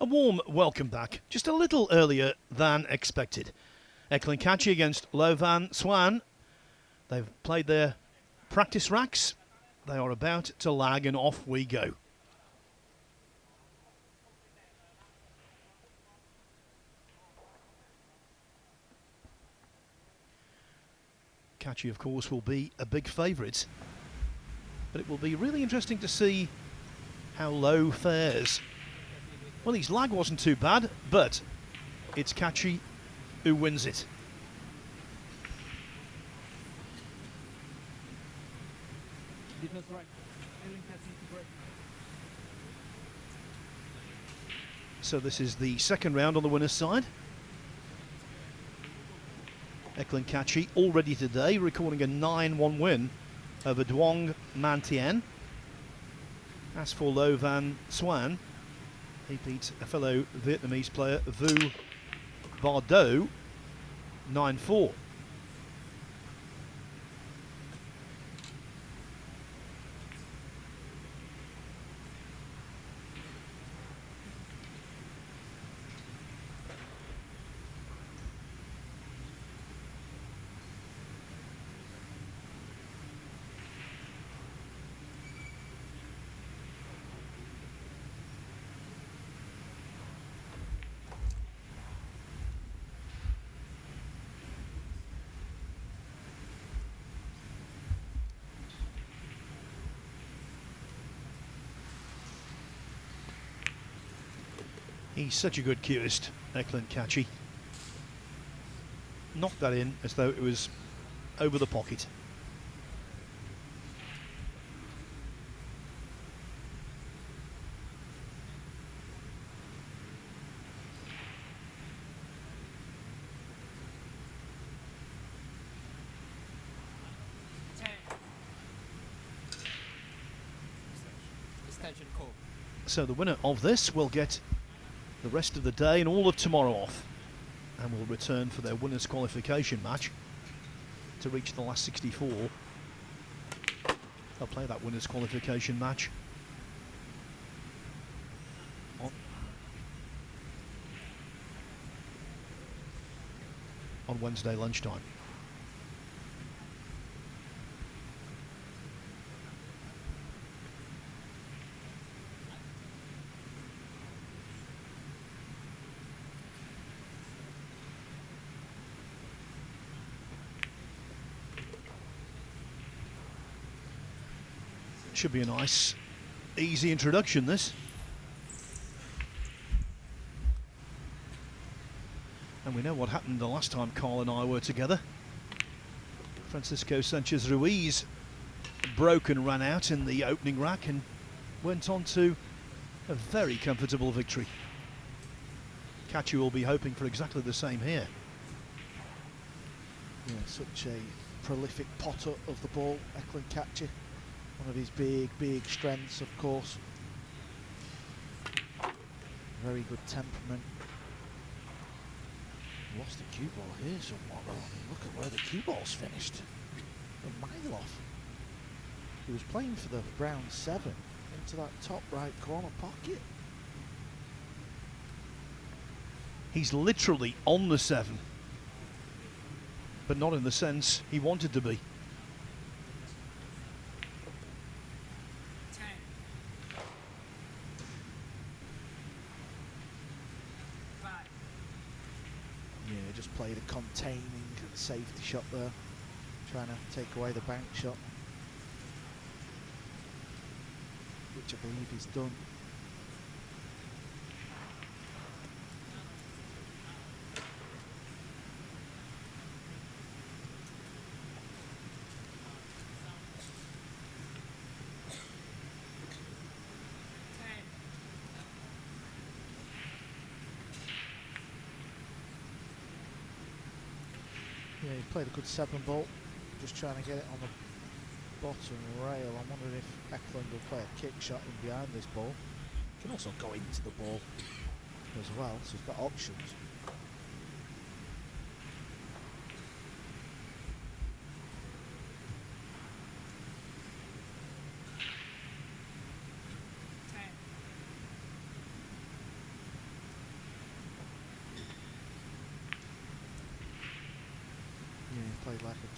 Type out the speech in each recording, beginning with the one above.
A warm welcome back, just a little earlier than expected. Eklent Kaçi against Xuan. They've played their practice racks. They are about to lag and off we go. Kaçi, of course, will be a big favourite, but it will be really interesting to see how low fares. Well, his lag wasn't too bad, but it's Kaçi who wins it. So this is the second round on the winner's side. Eklent Kaçi already today recording a 9-1 win over Duong Man Tien. As for Xuan, he beat a fellow Vietnamese player, Vu Bardo, 9-4. He's such a good cueist, Eklent Kaçi. Knocked that in as though it was over the pocket. So the winner of this will get the rest of the day and all of tomorrow off, and will return for their winners qualification match to reach the last 64. They'll play that winners qualification match on Wednesday lunchtime. Should be a nice, easy introduction, this. And we know what happened the last time Carl and I were together. Francisco Sanchez Ruiz broke and ran out in the opening rack and went on to a very comfortable victory. Kaçi will be hoping for exactly the same here. Yeah, such a prolific potter of the ball, Eklent Kaçi. One of his big strengths, of course. Very good temperament. Lost the cue ball here somewhat though. I mean, look at where the cue ball's finished. A mile off. He was playing for the brown 7 into that top right corner pocket. He's literally on the 7, but not in the sense he wanted to be. Just played a containing safety shot there, trying to take away the bank shot, which I believe he's done. Yeah, he played a good 7 ball, just trying to get it on the bottom rail. I'm wondering if Eklent will play a kick shot in behind this ball. He can also go into the ball as well, so he's got options.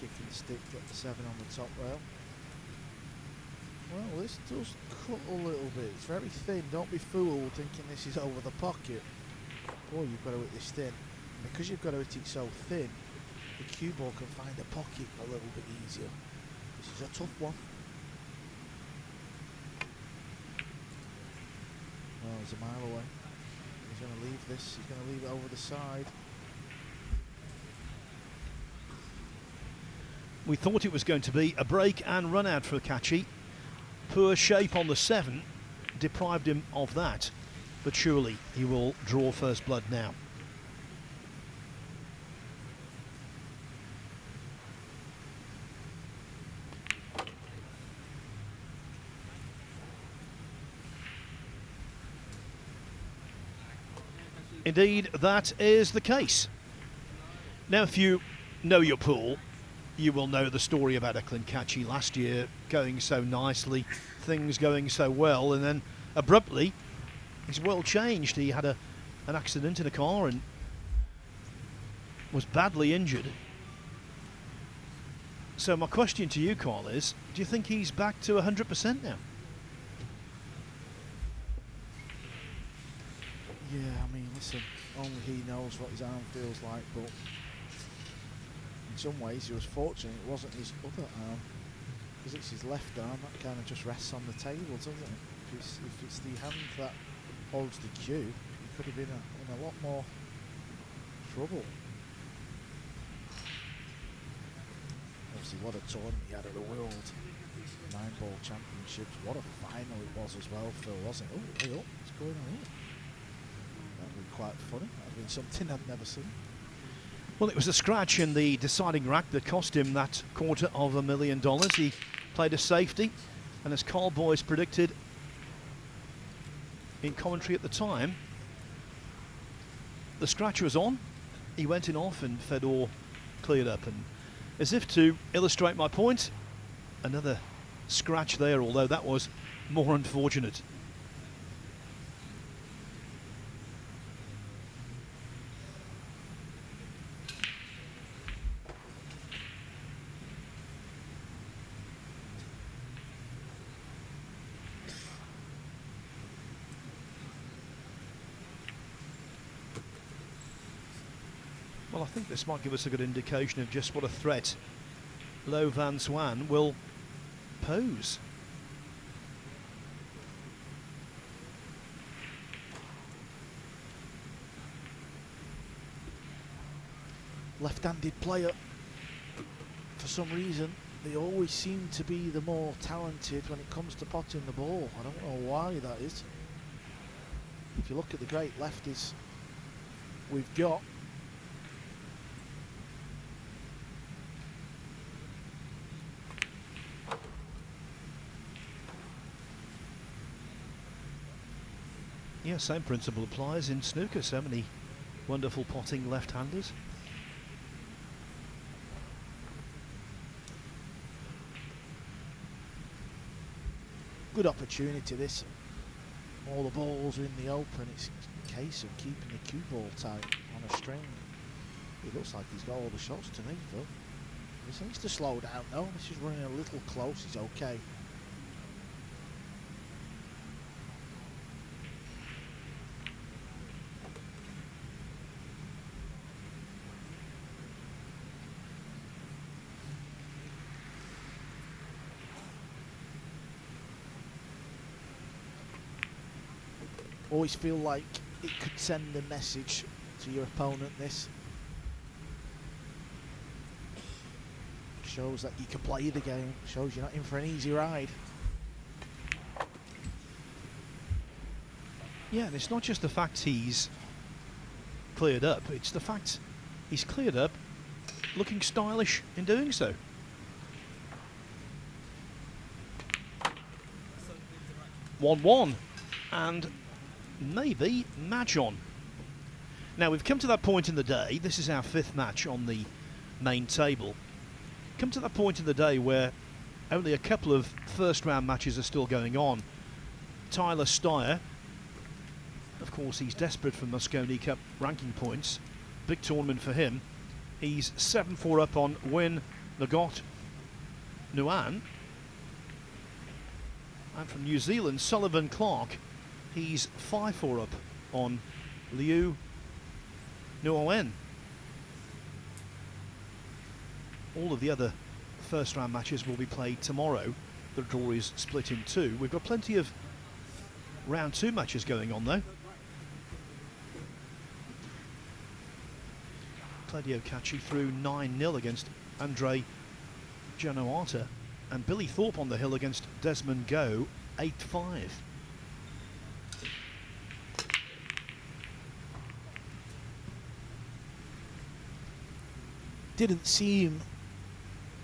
kick and stick, get the 7 on the top rail. Well, this does cut a little bit. It's very thin. Don't be fooled thinking this is over the pocket. Oh, you've got to hit this thin. And because you've got to hit it so thin, the cue ball can find a pocket a little bit easier. This is a tough one. Well, he's a mile away. He's going to leave this. He's going to leave it over the side. We thought it was going to be a break and run out for Kaçi. Poor shape on the 7 deprived him of that, but surely he will draw first blood now. Indeed, that is the case. Now, if you know your pool, you will know the story about Eklent Kaçi last year going so nicely, things going so well, and then abruptly his world changed. He had an accident in a car and was badly injured. So my question to you, Carl, is do you think he's back to 100% now? Yeah, I mean, listen, only he knows what his arm feels like, but in some ways he was fortunate it wasn't his other arm, because it's his left arm that kind of just rests on the table, doesn't it? If it's the hand that holds the cue, he could have been in a lot more trouble. Obviously, what a tournament he had at the World Nineball Championships. What a final it was as well, Phil, wasn't it? Oh, hey up, what's going on here? That would be quite funny. That would have been something I'd never seen. Well, it was a scratch in the deciding rack that cost him that $250,000. He played a safety, and as Carl Boyce predicted in commentary at the time, the scratch was on. He went in off, and Fedor cleared up. And as if to illustrate my point, another scratch there, although that was more unfortunate. Well, I think this might give us a good indication of just what a threat Lo Van Xuan will pose. Left-handed player, for some reason, they always seem to be the more talented when it comes to potting the ball. I don't know why that is. If you look at the great lefties we've got, yeah, same principle applies in snooker. So many wonderful potting left-handers. Good opportunity this. All the balls are in the open. It's a case of keeping the cue ball tight on a string. It looks like he's got all the shots to me, Phil. He needs to slow down though. This is running a little close. He's okay. Always feel like it could send a message to your opponent, this. Shows that you can play the game, shows you're not in for an easy ride. Yeah, and it's not just the fact he's cleared up, it's the fact he's cleared up looking stylish in doing so. One, and maybe match on. Now we've come to that point in the day, this is our 5th match on the main table. Come to that point in the day where only a couple of first round matches are still going on. Tyler Steyer, of course he's desperate for Mosconi Cup ranking points, big tournament for him. He's 7-4 up on Win Ngot Xuan. And from New Zealand, Sullivan Clark, he's 5-4 up on Liu Nguyen. All of the other first round matches will be played tomorrow. The draw is split in two. We've got plenty of round two matches going on though. Eklent Kaçi through 9-0 against Andre Janoata, and Billy Thorpe on the hill against Desmond Go, 8-5. Didn't seem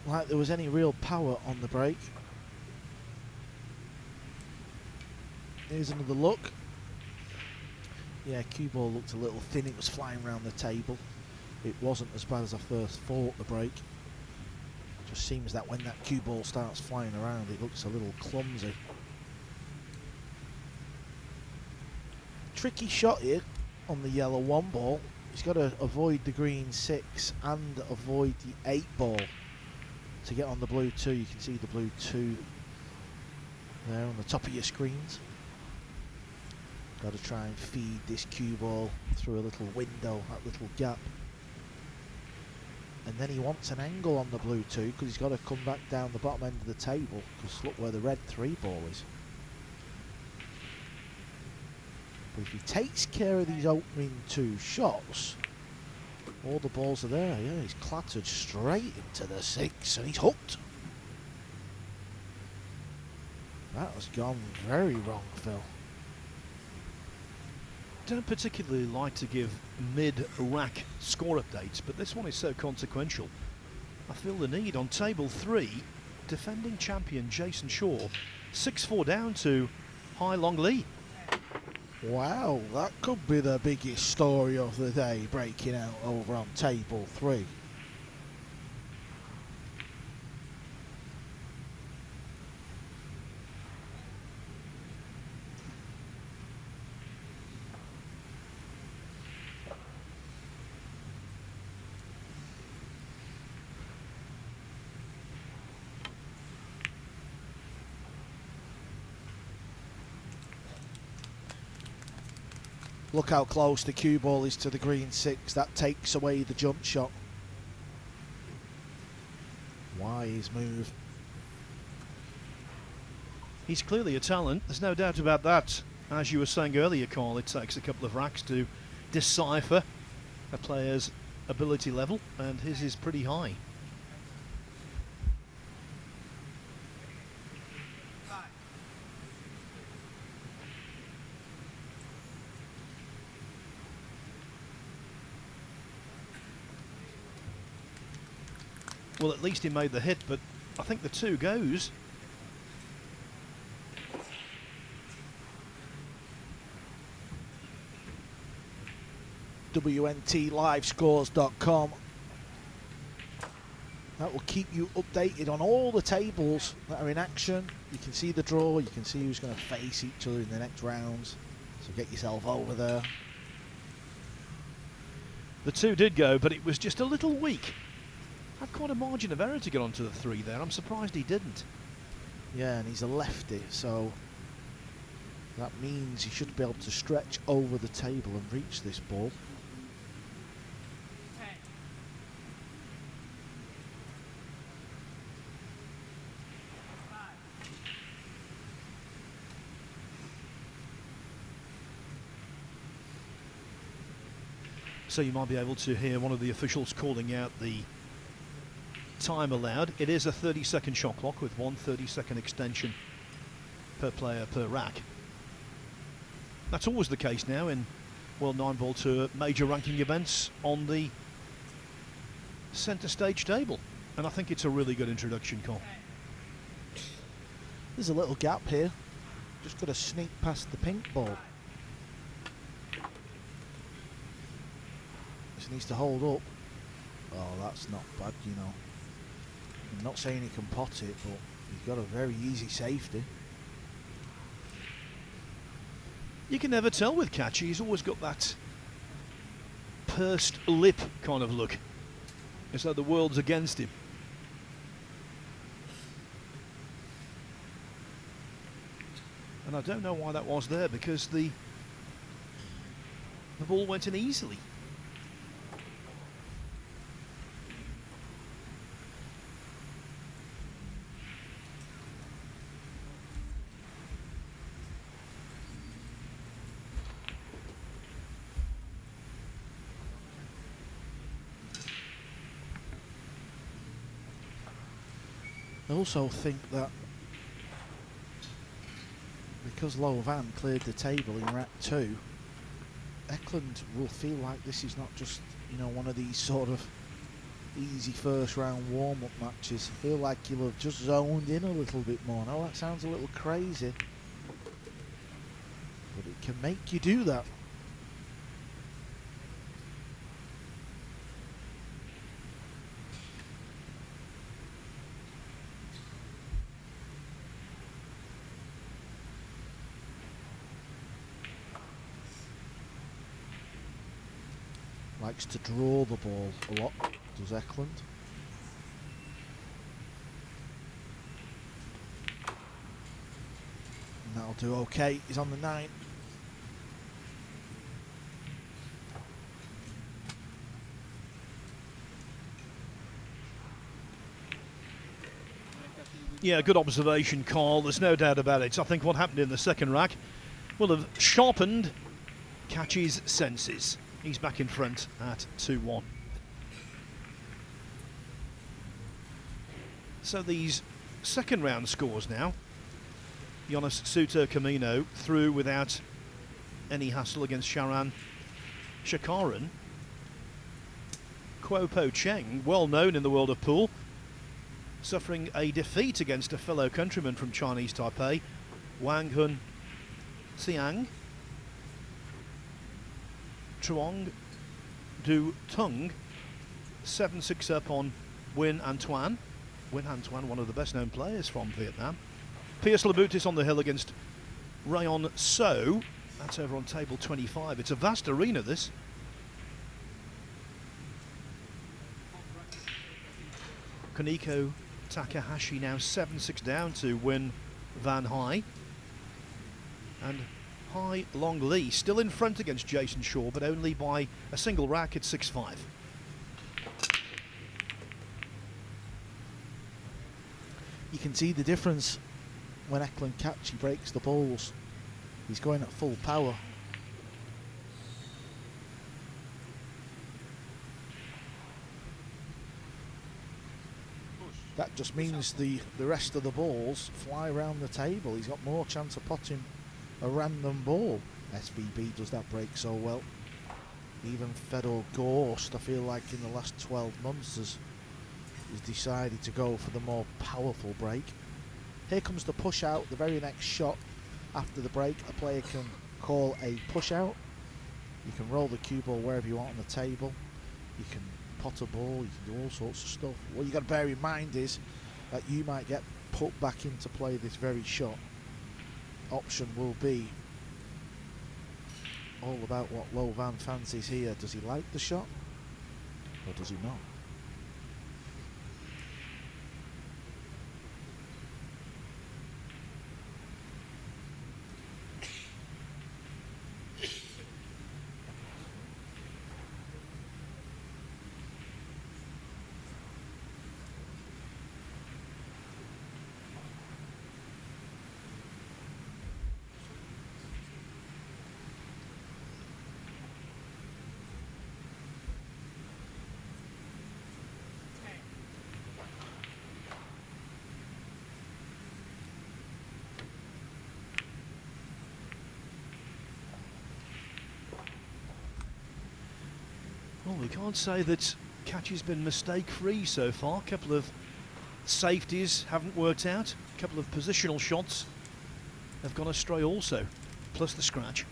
like there was any real power on the break. Here's another look. Yeah, cue ball looked a little thin. It was flying around the table. It wasn't as bad as I first thought the break. Just seems that when that cue ball starts flying around, it looks a little clumsy. Tricky shot here on the yellow 1 ball. He's got to avoid the green 6 and avoid the 8 ball to get on the blue 2. You can see the blue 2 there on the top of your screens. Got to try and feed this cue ball through a little window, that little gap. And then he wants an angle on the blue 2 because he's got to come back down the bottom end of the table, because look where the red 3 ball is. But if he takes care of these opening 2 shots, all the balls are there. Yeah, he's clattered straight into the 6 and he's hooked. That has gone very wrong, Phil. Don't particularly like to give mid-rack score updates, but this one is so consequential. I feel the need. On table 3, defending champion Jason Shaw, 6-4 down to Hai Long Lee. Wow, that could be the biggest story of the day, breaking out over on table 3. Look how close the cue ball is to the green 6. That takes away the jump shot. Wise move. He's clearly a talent, there's no doubt about that. As you were saying earlier, Carl, it takes a couple of racks to decipher a player's ability level, and his is pretty high. Well, at least he made the hit, but I think the 2 goes. WNTLivescores.com. That will keep you updated on all the tables that are in action. You can see the draw, you can see who's going to face each other in the next rounds. So get yourself over there. The 2 did go, but it was just a little weak. Had quite a margin of error to get onto the 3 there. I'm surprised he didn't. Yeah, and he's a lefty, so that means he should be able to stretch over the table and reach this ball. So you might be able to hear one of the officials calling out the time allowed. It is a 30-second shot clock with 1 30-second extension per player per rack. That's always the case now in World Nineball Tour major ranking events on the centre stage table, and I think it's a really good introduction, Cole. There's a little gap here. Just got to sneak past the pink ball. Just needs to hold up. Oh, that's not bad, you know. I'm not saying he can pot it, but he's got a very easy safety. You can never tell with Kaçi. He's always got that pursed lip kind of look, as though the world's against him. And I don't know why that was there, because the ball went in easily. I also think that because Louvain cleared the table in rack 2, Eklent will feel like this is not just, you know, one of these sort of easy first round warm-up matches. I feel like you'll have just zoned in a little bit more. Now that sounds a little crazy, but it can make you do that. Likes to draw the ball a lot, does Eklent. And that'll do okay. He's on the 9. Yeah, good observation, Carl. There's no doubt about it. I think what happened in the second rack will have sharpened Kaçi's senses. He's back in front at 2-1. So these second round scores now. Jonas Suter Camino through without any hassle against Sharan Shakaran. Kuo Po Cheng, well known in the world of pool, suffering a defeat against a fellow countryman from Chinese Taipei, Wang Hun Xiang. Truong Du Tung, 7-6 up on Nguyen An Tuan. Nguyen An Tuan, one of the best known players from Vietnam. Pierce Labutis on the hill against Rayon So. That's over on table 25. It's a vast arena, this. Kaneko Takahashi now 7-6 down to Nguyen Van Hai. And Hai Long Lee still in front against Jason Shaw, but only by a single rack at 6-5. You can see the difference when Eklent Kaçi breaks the balls. He's going at full power. That just means the rest of the balls fly around the table. He's got more chance of potting a random ball. SVB does that break so well. Even Fedor Gorst, I feel like in the last 12 months has decided to go for the more powerful break. Here comes the push out, the very next shot after the break. A player can call a push out. You can roll the cue ball wherever you want on the table. You can pot a ball, you can do all sorts of stuff. What you got to bear in mind is that you might get put back into play this very shot. Option will be all about what Louvain fancies here. Does he like the shot or does he not? Well, we can't say that Kaçi's been mistake-free so far. A couple of safeties haven't worked out. A couple of positional shots have gone astray also, plus the scratch.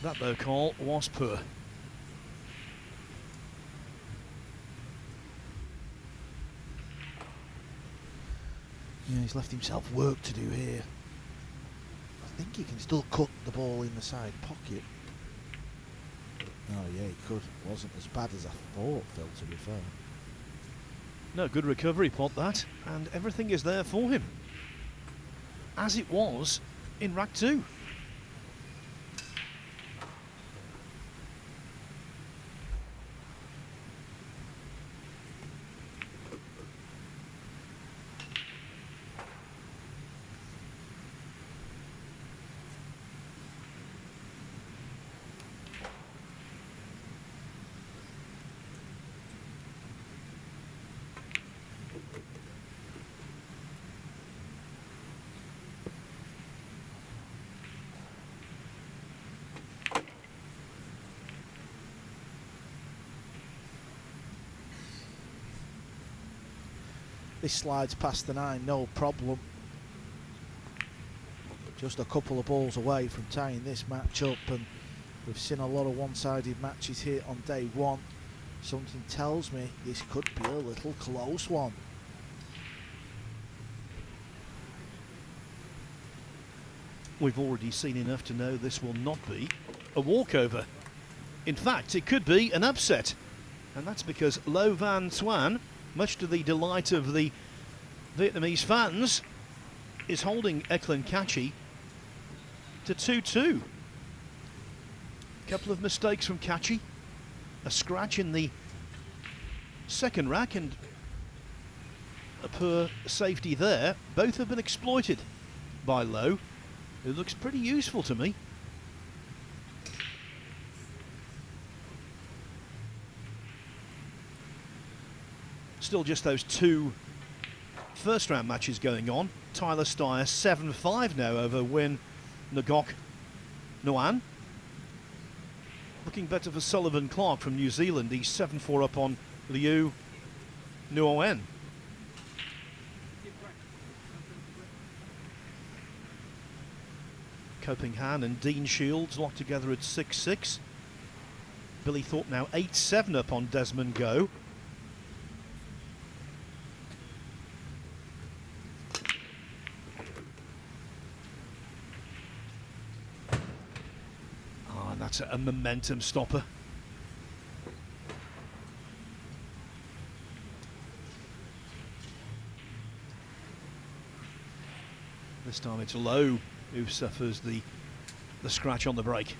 That though, Carl, was poor. Yeah, he's left himself work to do here. think he can still cut the ball in the side pocket. Oh yeah, he could. Wasn't as bad as I thought, Phil, to be fair. No, good recovery pot that, and everything is there for him, as it was in rack 2. This slides past the 9, no problem. Just a couple of balls away from tying this match up, and we've seen a lot of one-sided matches here on day 1. Something tells me this could be a little close one. We've already seen enough to know this will not be a walkover. In fact, it could be an upset, and that's because Lo Van Xuan, much to the delight of the Vietnamese fans, is holding Eklent Kaçi to 2-2. Couple of mistakes from Kaçi, a scratch in the second rack and a poor safety there. Both have been exploited by Lo, who looks pretty useful to me. Still just those 2 first round matches going on. Tyler Steyer 7-5 now over Win Ngoc Nguyen. Looking better for Sullivan Clark from New Zealand. He's 7-4 up on Liu Nguyen. Coping Han and Dean Shields locked together at 6-6. Billy Thorpe now 8-7 up on Desmond Go. That's a momentum stopper. This time it's Lo who suffers the scratch on the break.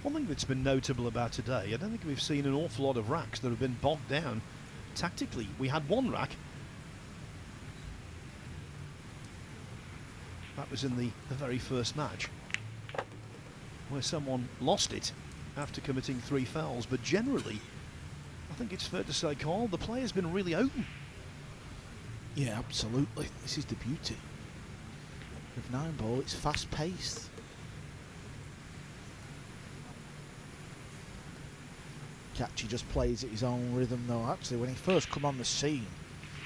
One thing that's been notable about today, I don't think we've seen an awful lot of racks that have been bogged down tactically. We had one rack, that was in the very first match, where someone lost it after committing 3 fouls, but generally, I think it's fair to say, Carl, the player's been really open. Yeah, absolutely. This is the beauty of 9-ball, it's fast-paced. Kaçi just plays at his own rhythm though. Actually, when he first come on the scene,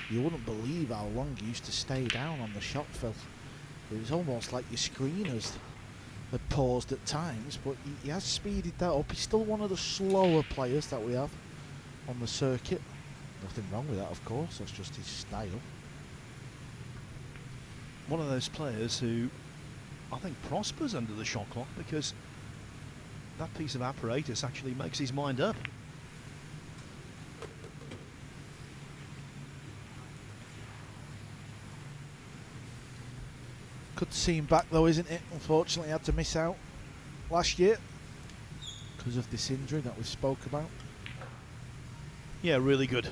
you wouldn't believe how long he used to stay down on the shot, Phil. It was almost like your screeners had paused at times, but he has speeded that up. He's still one of the slower players that we have on the circuit. Nothing wrong with that, of course, that's just his style. One of those players who I think prospers under the shot clock, because that piece of apparatus actually makes his mind up. Good to see him back though, isn't it? Unfortunately, he had to miss out last year because of this injury that we spoke about. Yeah, really good.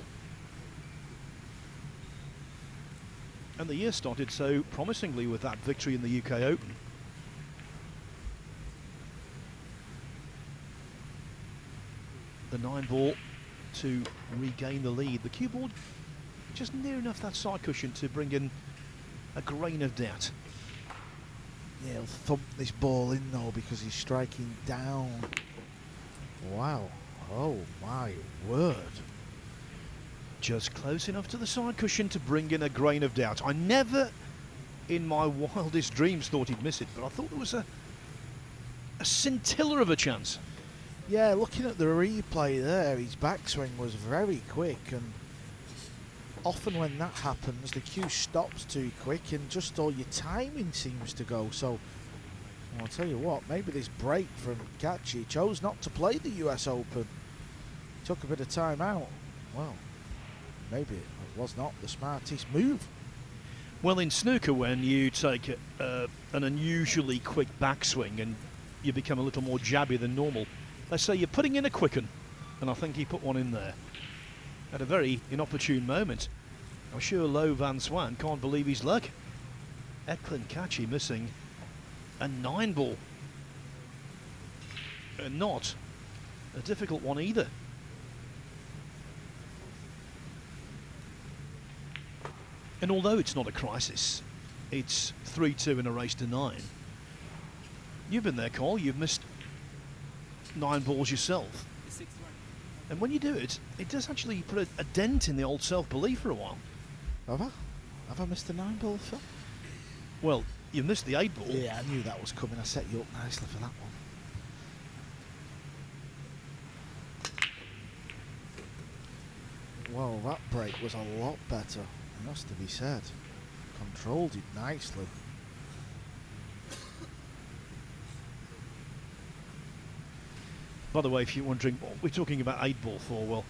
And the year started so promisingly with that victory in the UK Open. The 9-ball to regain the lead. The cue ball just near enough that side cushion to bring in a grain of doubt. Yeah, he'll thump this ball in though because he's striking down. Wow. Oh my word. Just close enough to the side cushion to bring in a grain of doubt. I never, in my wildest dreams, thought he'd miss it, but I thought there was a scintilla of a chance. Yeah, looking at the replay there, his backswing was very quick, and often when that happens, the cue stops too quick and just all your timing seems to go. So, I'll tell you what, maybe this break from Kaçi chose not to play the US Open. Took a bit of time out. Well, maybe it was not the smartest move. Well, in snooker, when you take an unusually quick backswing and you become a little more jabby than normal, let's say you're putting in a quick 'un, and I think he put one in there at a very inopportune moment. I'm sure Lo Van Xuan can't believe his luck. Eklent Kaçi missing a 9-ball. And not a difficult one either. And although it's not a crisis, it's 3-2 in a race to 9. You've been there, Cole. You've missed 9 balls yourself. And when you do it, it does actually put a dent in the old self-belief for a while. Have I? Have I missed the 9-ball, Phil? Well, you missed the 8-ball. Yeah, I knew that was coming. I set you up nicely for that one. Well, that break was a lot better, it has to be said. Controlled it nicely. By the way, if you're wondering what we're talking about 8-ball for, well,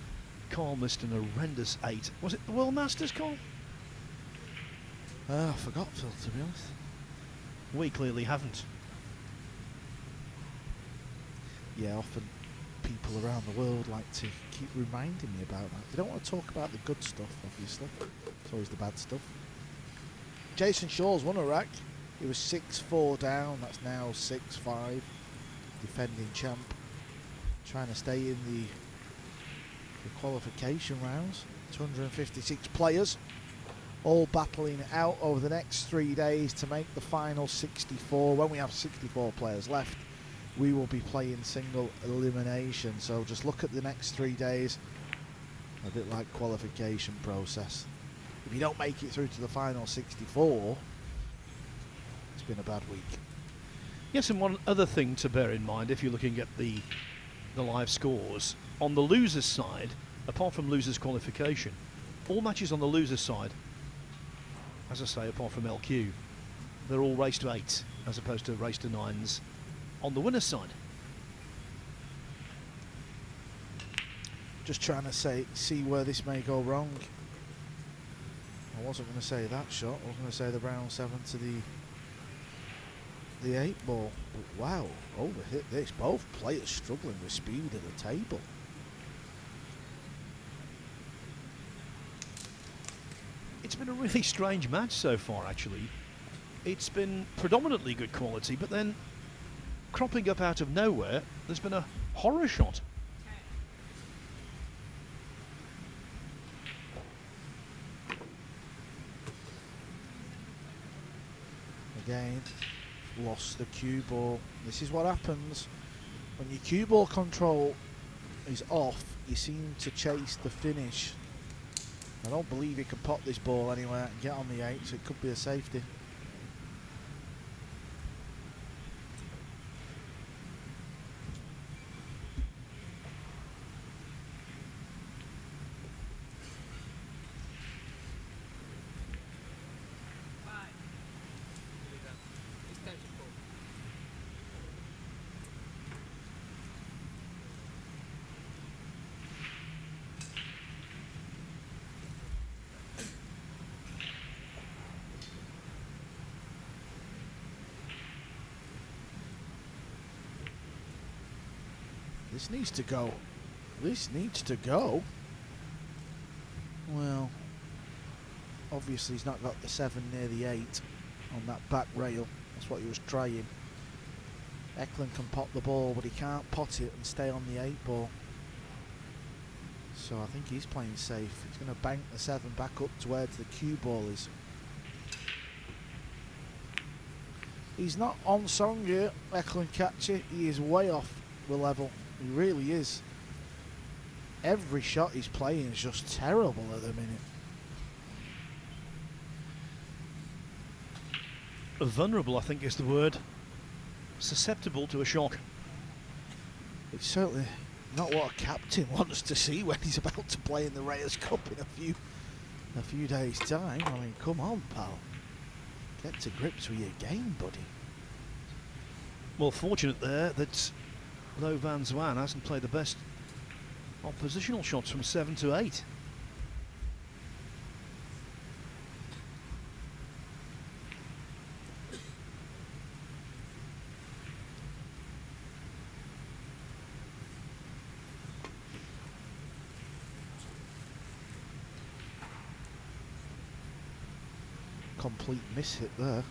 Carl missed an horrendous 8. Was it the World Masters, Carl? I forgot, Phil, to be honest. We clearly haven't. Yeah, often people around the world like to keep reminding me about that. They don't want to talk about the good stuff, obviously. It's always the bad stuff. Jason Shaw's won a rack. He was 6-4 down. That's now 6-5. Defending champ. Trying to stay in the qualification rounds. 256 players. All battling it out over the next 3 days to make the final 64. When we have 64 players left, we will be playing single elimination. So just look at the next 3 days, a bit like qualification process. If you don't make it through to the final 64, it's been a bad week. Yes, and one other thing to bear in mind if you're looking at the live scores, on the losers side, apart from losers qualification, all matches on the losers side, as I say, apart from LQ, they're all race to 8 as opposed to race to 9s on the winners side. Just trying to see where this may go wrong. I wasn't going to say that shot. I was going to say the round 7 to the 8-ball. But wow, overhit this. Both players struggling with speed at the table. It's been a really strange match so far, actually. It's been predominantly good quality, but then cropping up out of nowhere, there's been a horror shot. Again, lost the cue ball. This is what happens when your cue ball control is off. You seem to chase the finish. I don't believe he can pop this ball anywhere and get on the 8, so it could be a safety. This needs to go. This needs to go. Well, obviously he's not got the 7 near the 8 on that back rail. That's what he was trying. Eklent can pot the ball, but he can't pot it and stay on the 8-ball. So I think he's playing safe. He's going to bank the 7 back up towards the cue ball is. He's not on song here, Eklent Kaçi. He is way off the level. He really is. Every shot he's playing is just terrible at the minute. Vulnerable, I think, is the word. Susceptible to a shock. It's certainly not what a captain wants to see when he's about to play in the Reyes Cup in a few days' time. I mean, come on, pal. Get to grips with your game, buddy. Well, fortunate there that Lo Van Xuan hasn't played the best oppositional shots from 7 to 8. Complete miss hit there.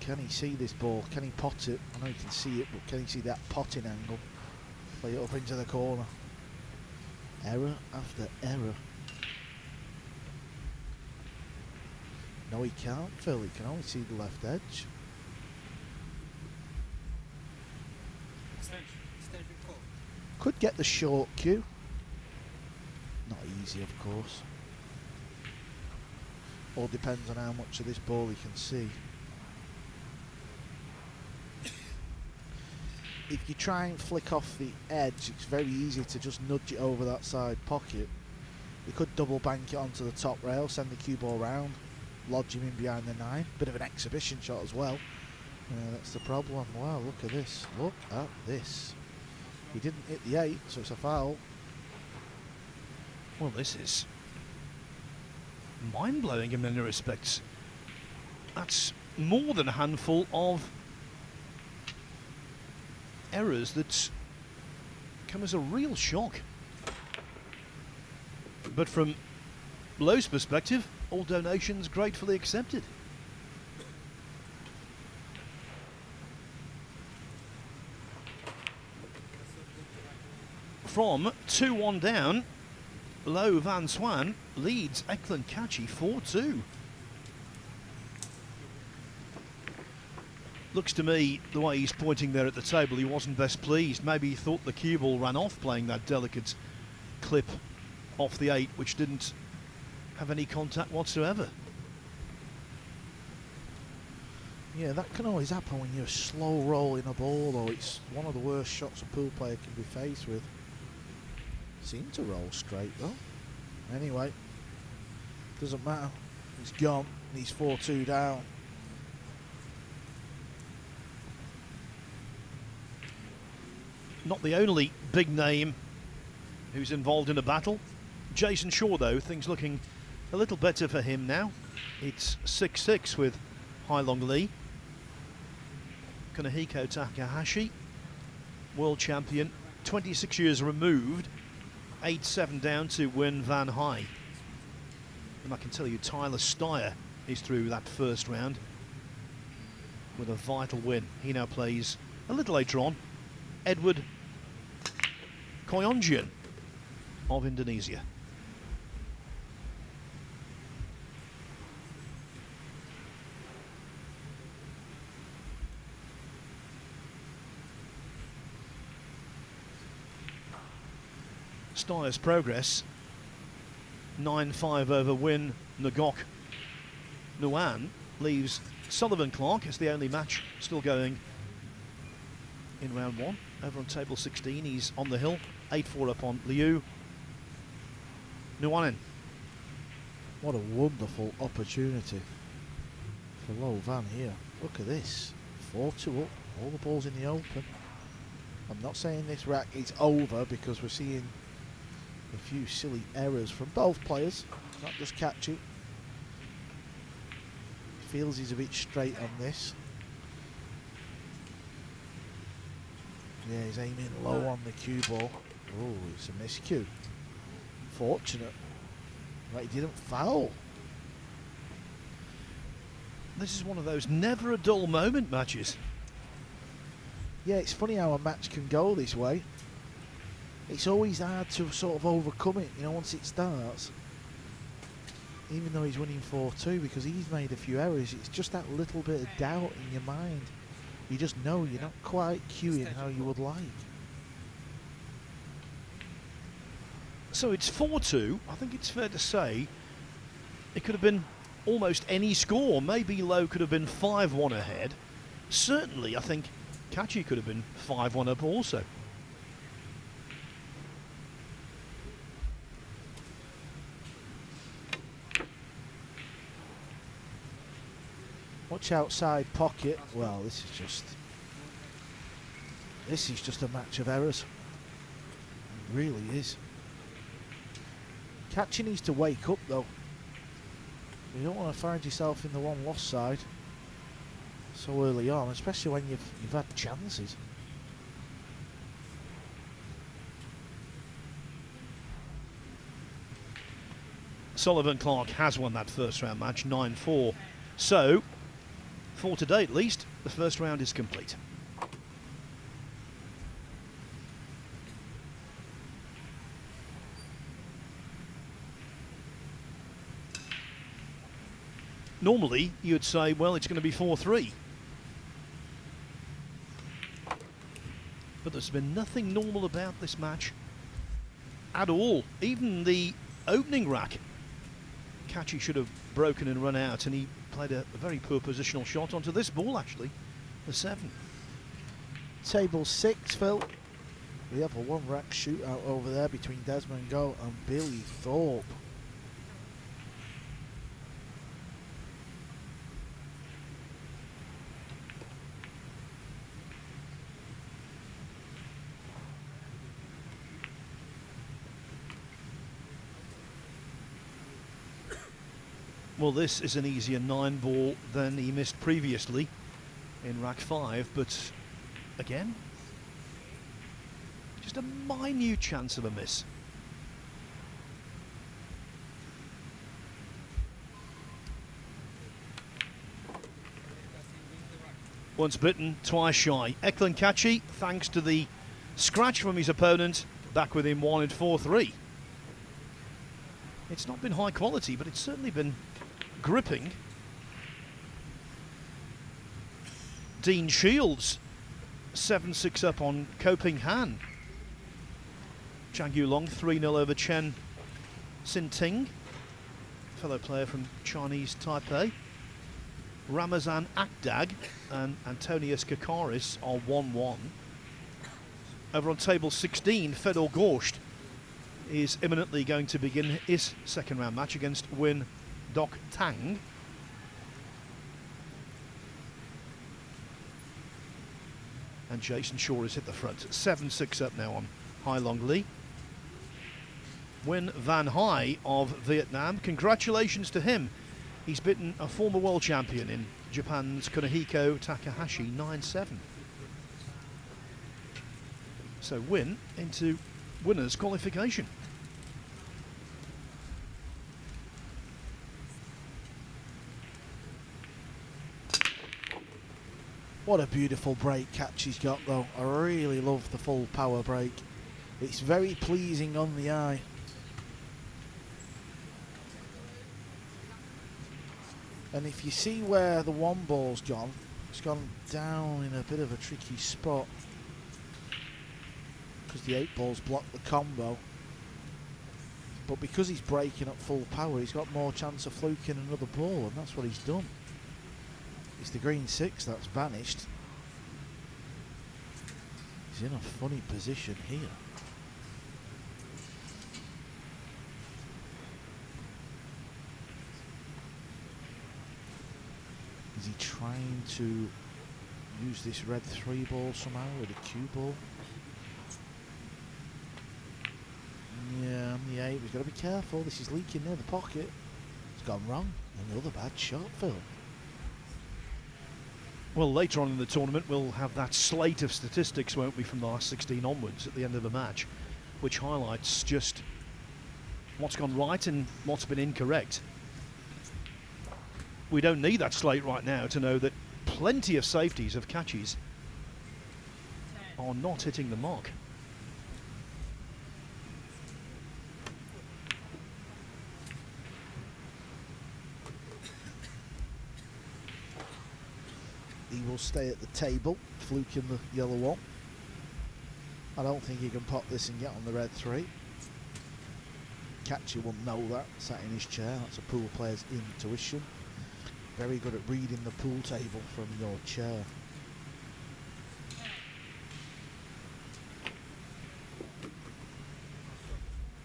Can he see this ball? Can he pot it? I know he can see it, but can he see that potting angle? Play it up into the corner. Error after error. No, he can't, Phil. He can only see the left edge. Could get the short cue. Not easy, of course. All depends on how much of this ball he can see. If you try and flick off the edge, it's very easy to just nudge it over that side pocket. You could double bank it onto the top rail, send the cue ball round, lodge him in behind the 9. Bit of an exhibition shot as well. That's the problem. Wow, look at this. Look at this. He didn't hit the 8, so it's a foul. Well, this is mind-blowing in many respects. That's more than a handful of errors that come as a real shock. But from Lo's perspective, all donations gratefully accepted. From 2-1 down, Lo Van Xuan leads Eklent Kaçi 4-2. Looks to me, the way he's pointing there at the table, he wasn't best pleased. Maybe he thought the cue ball ran off playing that delicate clip off the 8, which didn't have any contact whatsoever. Yeah, that can always happen when you're slow rolling a ball, though. It's one of the worst shots a pool player can be faced with. Seemed to roll straight, though. Anyway, doesn't matter. He's gone. He's 4-2 down. Not the only big name who's involved in a battle. Jason Shaw, though, things looking a little better for him now. It's 6-6 with Hailong Lee. Kunihiko Takahashi, world champion, 26 years removed, 8-7 down to Nguyen Van Hai. And I can tell you, Tyler Steyer is through that first round with a vital win. He now plays a little later on Edward Koyonjian of Indonesia. Steyer's progress, 9-5 over Win Ngok Nguyen, leaves Sullivan Clark as the only match still going in round 1. Over on table 16, he's on the hill, 8-4 up on Liu Nguyen. What a wonderful opportunity for Lo Van here. Look at this, 4-2 up, all the balls in the open. I'm not saying this rack is over because we're seeing a few silly errors from both players, not just Kaçi. Feels he's a bit straight on this. Yeah, he's aiming low on the cue ball. Oh, it's a miscue. Fortunate. Right, he didn't foul. This is one of those never a dull moment matches. Yeah, it's funny how a match can go this way. It's always hard to sort of overcome it, you know, once it starts. even though he's winning 4-2, because he's made a few errors. It's just that little bit of doubt in your mind. You just know you're not quite cueing how you would like. So it's 4-2. I think it's fair to say it could have been almost any score. Maybe Lowe could have been 5-1 ahead. Certainly, I think Kaçi could have been 5-1 up also. Watch outside pocket. Well, this is just a match of errors. It really is. Kaçi needs to wake up though. You don't want to find yourself in the one loss side so early on, especially when you've had chances. Sullivan Clark has won that first round match 9-4. So, for today at least, the first round is complete. Normally, you'd say, well, it's going to be 4-3. But there's been nothing normal about this match at all. Even the opening rack, Kaçi should have broken and run out, and he played a very poor positional shot onto this ball, actually, the 7. Table 6, Phil. We have a one-rack shootout over there between Desmond Go and Billy Thorpe. Well, this is an easier 9 ball than he missed previously in rack 5, but again, just a minute chance of a miss. Once bitten, twice shy. Eklent Kaçi, thanks to the scratch from his opponent, back within 1 and 4-3. It's not been high quality, but it's certainly been gripping. Dean Shields 7-6 up on Koping Han. Chang Yulong 3-0 over Chen Xinting, fellow player from Chinese Taipei. Ramazan Akdag and Antonius Kakaris are 1-1. Over on table 16, Fedor Gorsht is imminently going to begin his second round match against Win Doc Tang. And Jason Shaw is hit the front. 7-6 up now on Hai Long Lee. Nguyen Van Hai of Vietnam. Congratulations to him. He's beaten a former world champion in Japan's Kunihiko Takahashi 9-7. So Nguyen into winners qualification. What a beautiful break Kaçi's got though. I really love the full power break. It's very pleasing on the eye. And if you see where the 1 ball's gone, it's gone down in a bit of a tricky spot because the 8 ball's blocked the combo. But because he's breaking up full power, he's got more chance of fluking another ball, and that's what he's done. It's the green 6 that's vanished. He's in a funny position here. Is he trying to use this red 3 ball somehow with a cue ball? Yeah, on the 8, we've got to be careful. This is leaking near the pocket. It's gone wrong. Another bad shot, Phil. Well, later on in the tournament, we'll have that slate of statistics, won't we, from the last 16 onwards at the end of the match, which highlights just what's gone right and what's been incorrect. We don't need that slate right now to know that plenty of safeties of Kaçi's are not hitting the mark. will stay at the table, fluke in the yellow one. I don't think he can pop this and get on the red 3. Kaçi will know that, sat in his chair. That's a pool player's intuition. Very good at reading the pool table from your chair.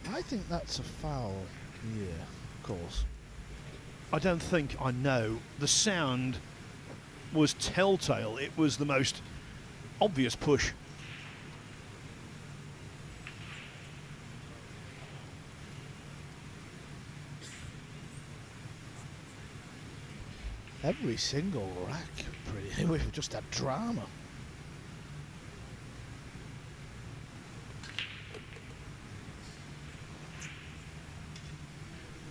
I think that's a foul. Yeah, of course. I don't think I know. The sound was telltale. It was the most obvious push. Every single rack, we've just had drama.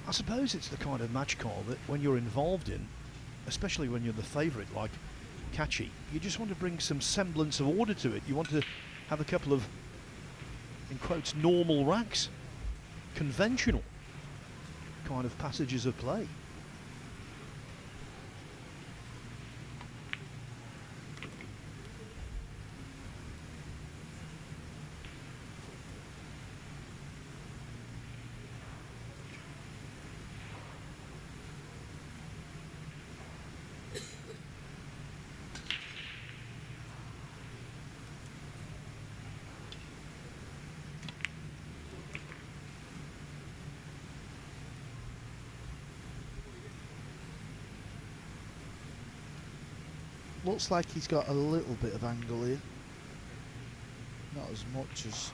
I suppose it's the kind of match call that when you're involved in, especially when you're the favourite like Kaçi, you just want to bring some semblance of order to it. You want to have a couple of, in quotes, normal racks, conventional kind of passages of play. Looks like he's got a little bit of angle here. Not as much as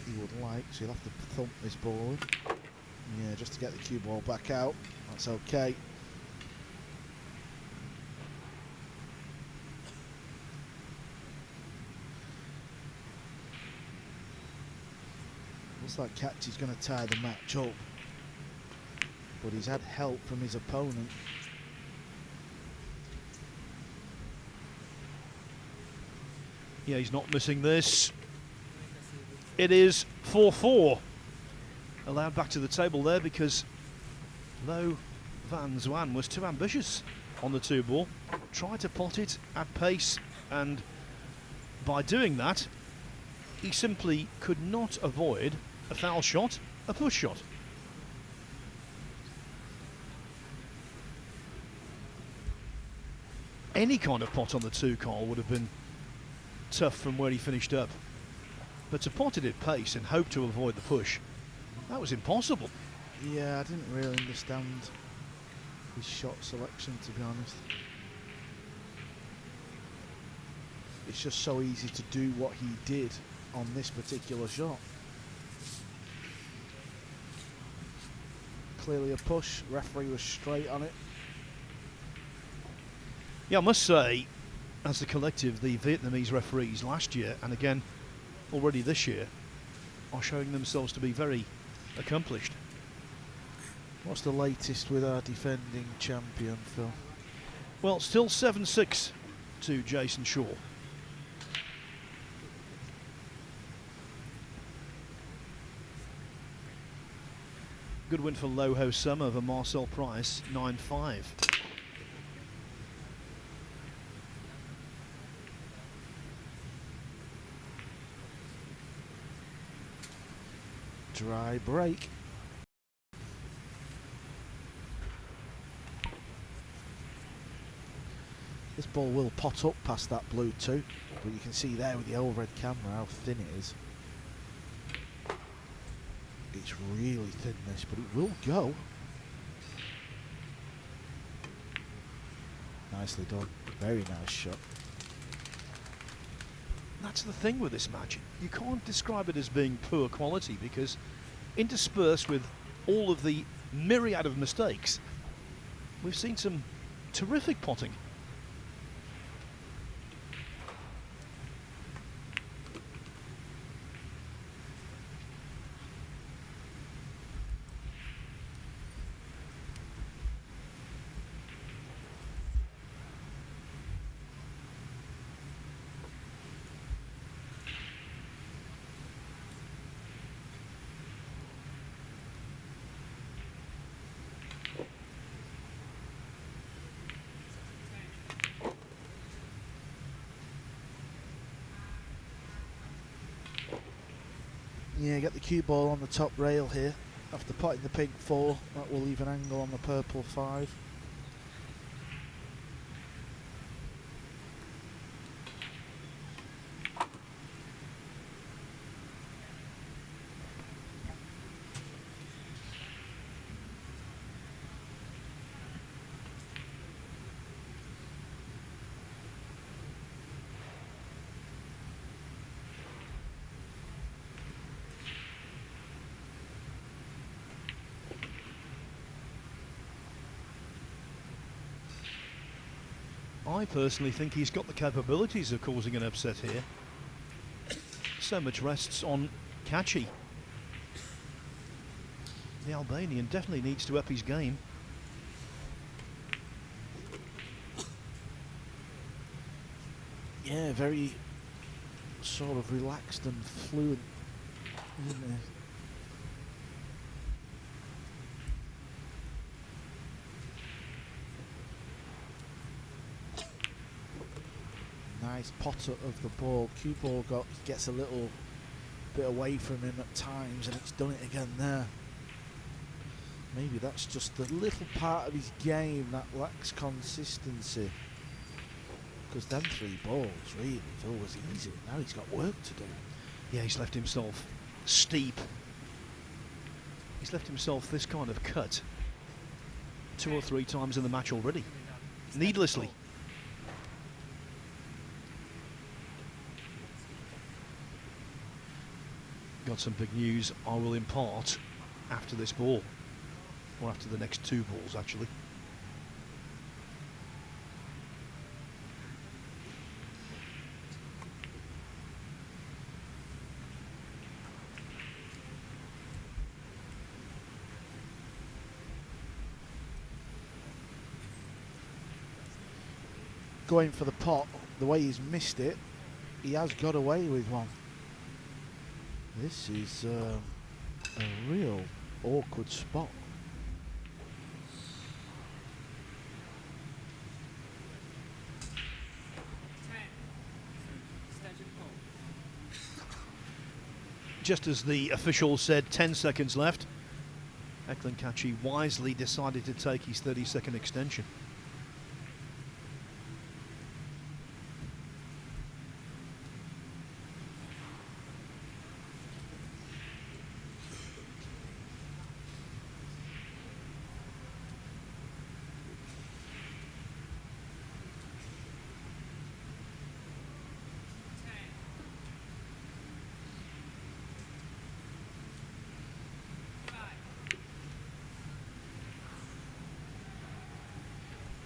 he would like, so he'll have to thump this ball in. Yeah, just to get the cue ball back out. That's okay. Looks like Kaçi's going to tie the match up, but he's had help from his opponent. Yeah, he's not missing this. It is 4-4. Allowed back to the table there because Lo Van Xuan was too ambitious on the 2-ball. Tried to pot it at pace, and by doing that, he simply could not avoid a foul shot, a push shot. Any kind of pot on the 2 call would have been tough from where he finished up, but to pot it at pace and hope to avoid the push, that was impossible. Yeah, I didn't really understand his shot selection, to be honest. It's just so easy to do what he did on this particular shot. Clearly a push, referee was straight on it. Yeah, I must say, as a collective, the Vietnamese referees last year and again already this year are showing themselves to be very accomplished. What's the latest with our defending champion, Phil? Well, still 7-6 to Jason Shaw. Good win for Lo Ho Sum over Marcel Price, 9-5. Dry break. This ball will pot up past that blue too, but you can see there with the overhead camera how thin it is. It's really thin, this, but it will go. Nicely done. Very nice shot. That's the thing with this match. You can't describe it as being poor quality because interspersed with all of the myriad of mistakes, we've seen some terrific potting. Yeah, get the cue ball on the top rail here. After potting the pink 4, that will leave an angle on the purple 5. I personally think he's got the capabilities of causing an upset here. So much rests on Kaçi. The Albanian definitely needs to up his game. Yeah, very sort of relaxed and fluent, isn't he? Nice potter of the ball. Cue ball gets a little bit away from him at times, and it's done it again there. Maybe that's just the little part of his game that lacks consistency. Because them 3 balls really felt was easy. Now he's got work to do. Yeah, he's left himself steep. He's left himself this kind of cut 2 or 3 times in the match already, needlessly. Got some big news I will impart after this ball, or after the next 2 balls actually. Going for the pot, the way he's missed it, he has got away with one. This is a real awkward spot. Just as the official said, 10 seconds left, Eklent Kaçi wisely decided to take his 30-second extension.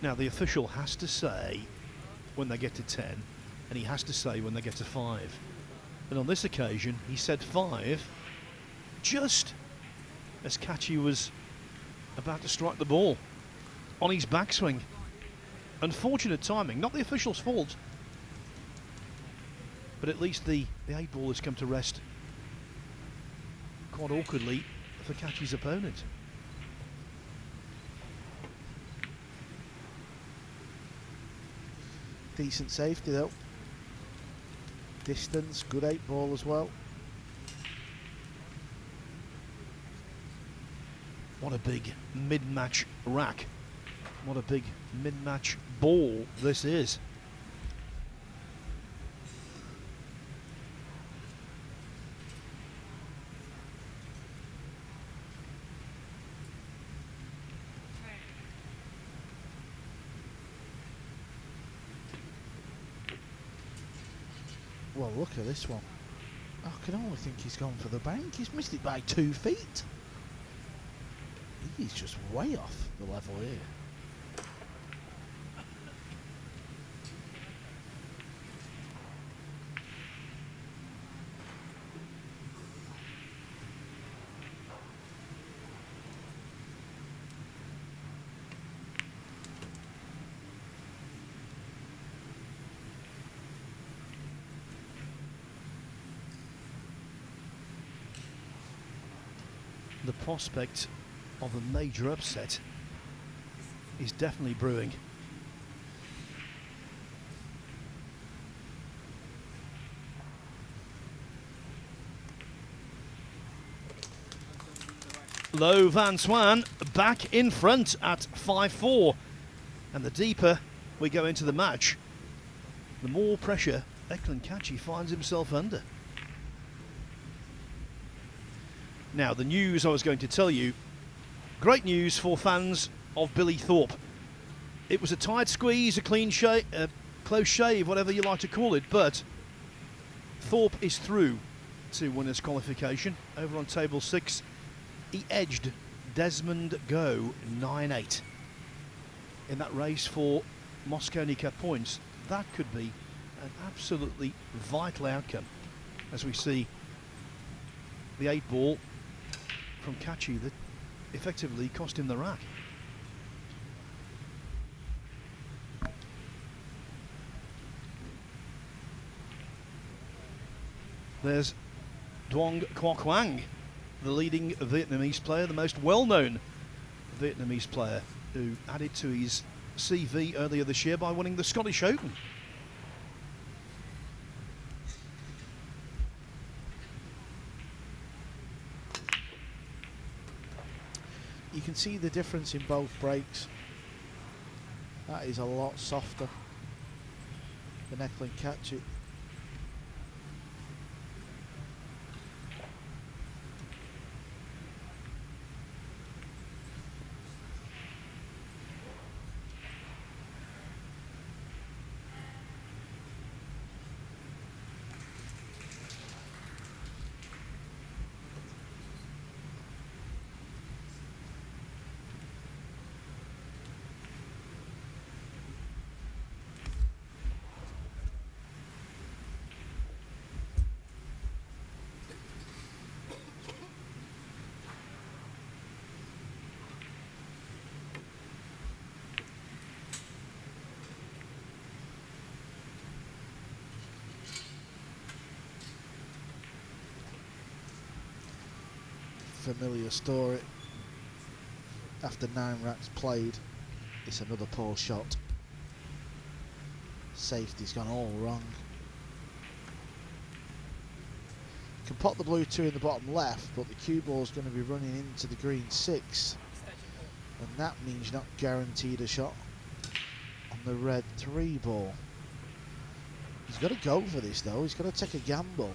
Now the official has to say when they get to 10, and he has to say when they get to 5. And on this occasion, he said 5, just as Kaçi was about to strike the ball on his backswing. Unfortunate timing, not the official's fault, but at least the 8 ball has come to rest quite awkwardly for Kaçi's opponent. Decent safety though. Distance, good 8 ball as well. What a big mid-match rack. What a big mid-match ball this is. Well, look at this one. I can only think he's gone for the bank. He's missed it by 2 feet. He's just way off the level here. The prospect of a major upset is definitely brewing. Lo Van Xuan back in front at 5-4. And the deeper we go into the match, the more pressure Eklent Kaçi finds himself under. Now, the news I was going to tell you, great news for fans of Billy Thorpe. It was a tight squeeze, a clean shave, close shave, whatever you like to call it, but Thorpe is through to winners qualification. Over on table 6, he edged Desmond Go 9-8 in that race for Mosconi Cup points. That could be an absolutely vital outcome as we see the 8 ball from Kaçi that effectively cost him the rack. There's Duong Quoc Quang, the leading Vietnamese player, the most well-known Vietnamese player, who added to his CV earlier this year by winning the Scottish Open. You can see the difference in both breaks. That is a lot softer than Eklent Kaçi. Familiar story. After 9 racks played, it's another poor shot. Safety's gone all wrong. Can pot the blue 2 in the bottom left, but the cue ball's going to be running into the green 6, and that means you're not guaranteed a shot on the red 3 ball. He's got to go for this though. He's got to take a gamble.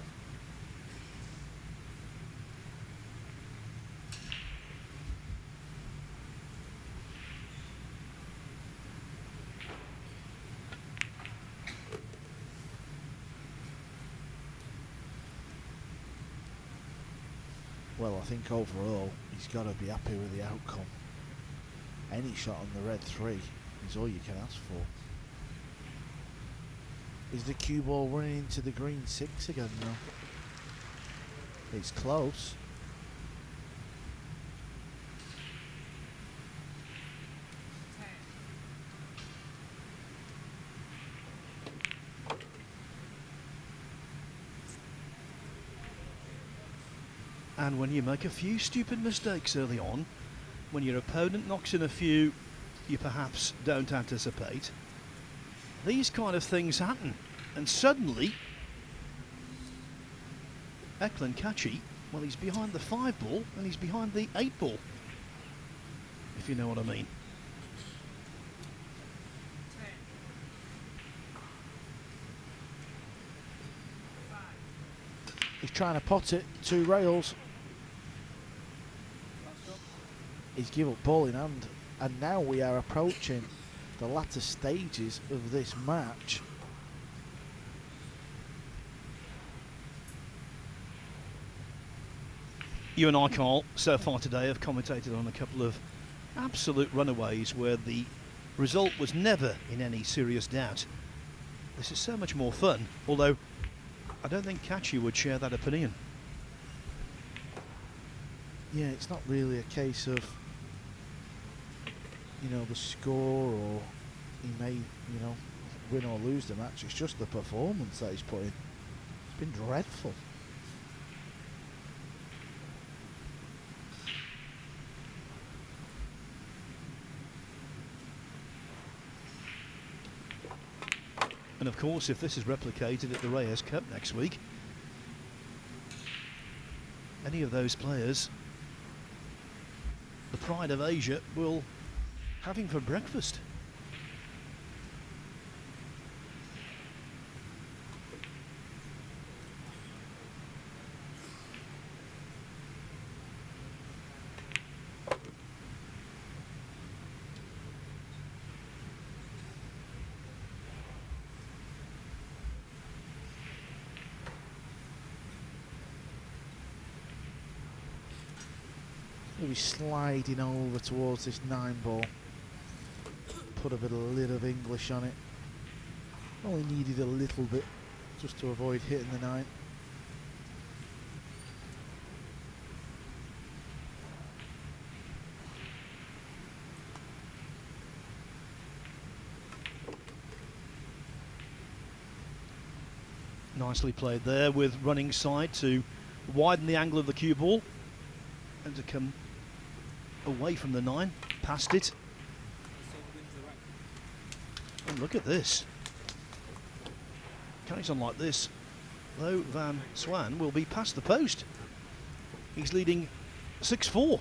Well, I think overall he's got to be happy with the outcome. Any shot on the red 3 is all you can ask for. Is the cue ball running into the green 6 again now? It's close. And when you make a few stupid mistakes early on, when your opponent knocks in a few you perhaps don't anticipate, these kind of things happen. And suddenly, Eklent Kaçi, well, he's behind the 5 ball and he's behind the 8 ball, if you know what I mean. He's trying to pot it, 2 rails. He's give up ball in hand, and now we are approaching the latter stages of this match. You and I, Carl, so far today have commentated on a couple of absolute runaways where the result was never in any serious doubt. This is so much more fun, although I don't think Kaçi would share that opinion. Yeah, it's not really a case of, you know, the score, or he may, you know, win or lose the match. It's just the performance that he's put in. It's been dreadful. And of course, if this is replicated at the Reyes Cup next week, any of those players the pride of Asia will have him for breakfast. Maybe sliding over towards this 9-ball. Put a little of English on it. Only needed a little bit just to avoid hitting the 9. Nicely played there with running side to widen the angle of the cue ball and to come away from the 9, past it. And look at this. Carries on like this, though Van Xuan will be past the post. He's leading 6-4.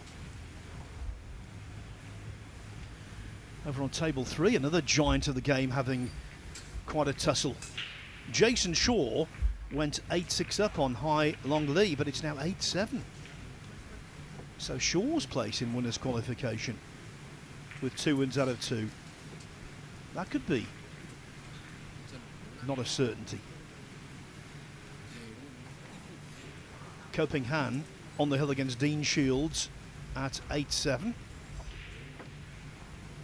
Over on table 3, another giant of the game having quite a tussle. Jason Shaw went 8-6 up on Hai Long Li, but it's now 8-7. So Shaw's place in winners' qualification with 2 wins out of 2. That could be not a certainty. Koping Han on the hill against Dean Shields at 8-7.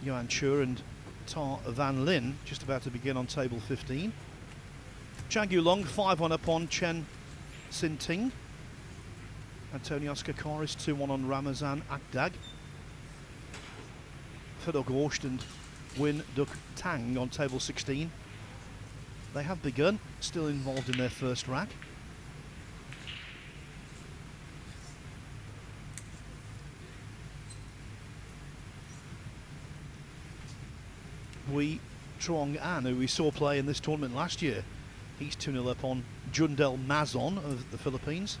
Yuan Chur and Ta Van Lin just about to begin on table 15. Chang Yu Long 5-1 up on Chen Sin Ting. Antonios Kakaris 2-1 on Ramazan Akdag. Fedor Gorst and Win Duk Tang on table 16. They have begun, still involved in their first rack. Wei Truong An, who we saw play in this tournament last year, he's 2-0 up on Jundel Mazon of the Philippines.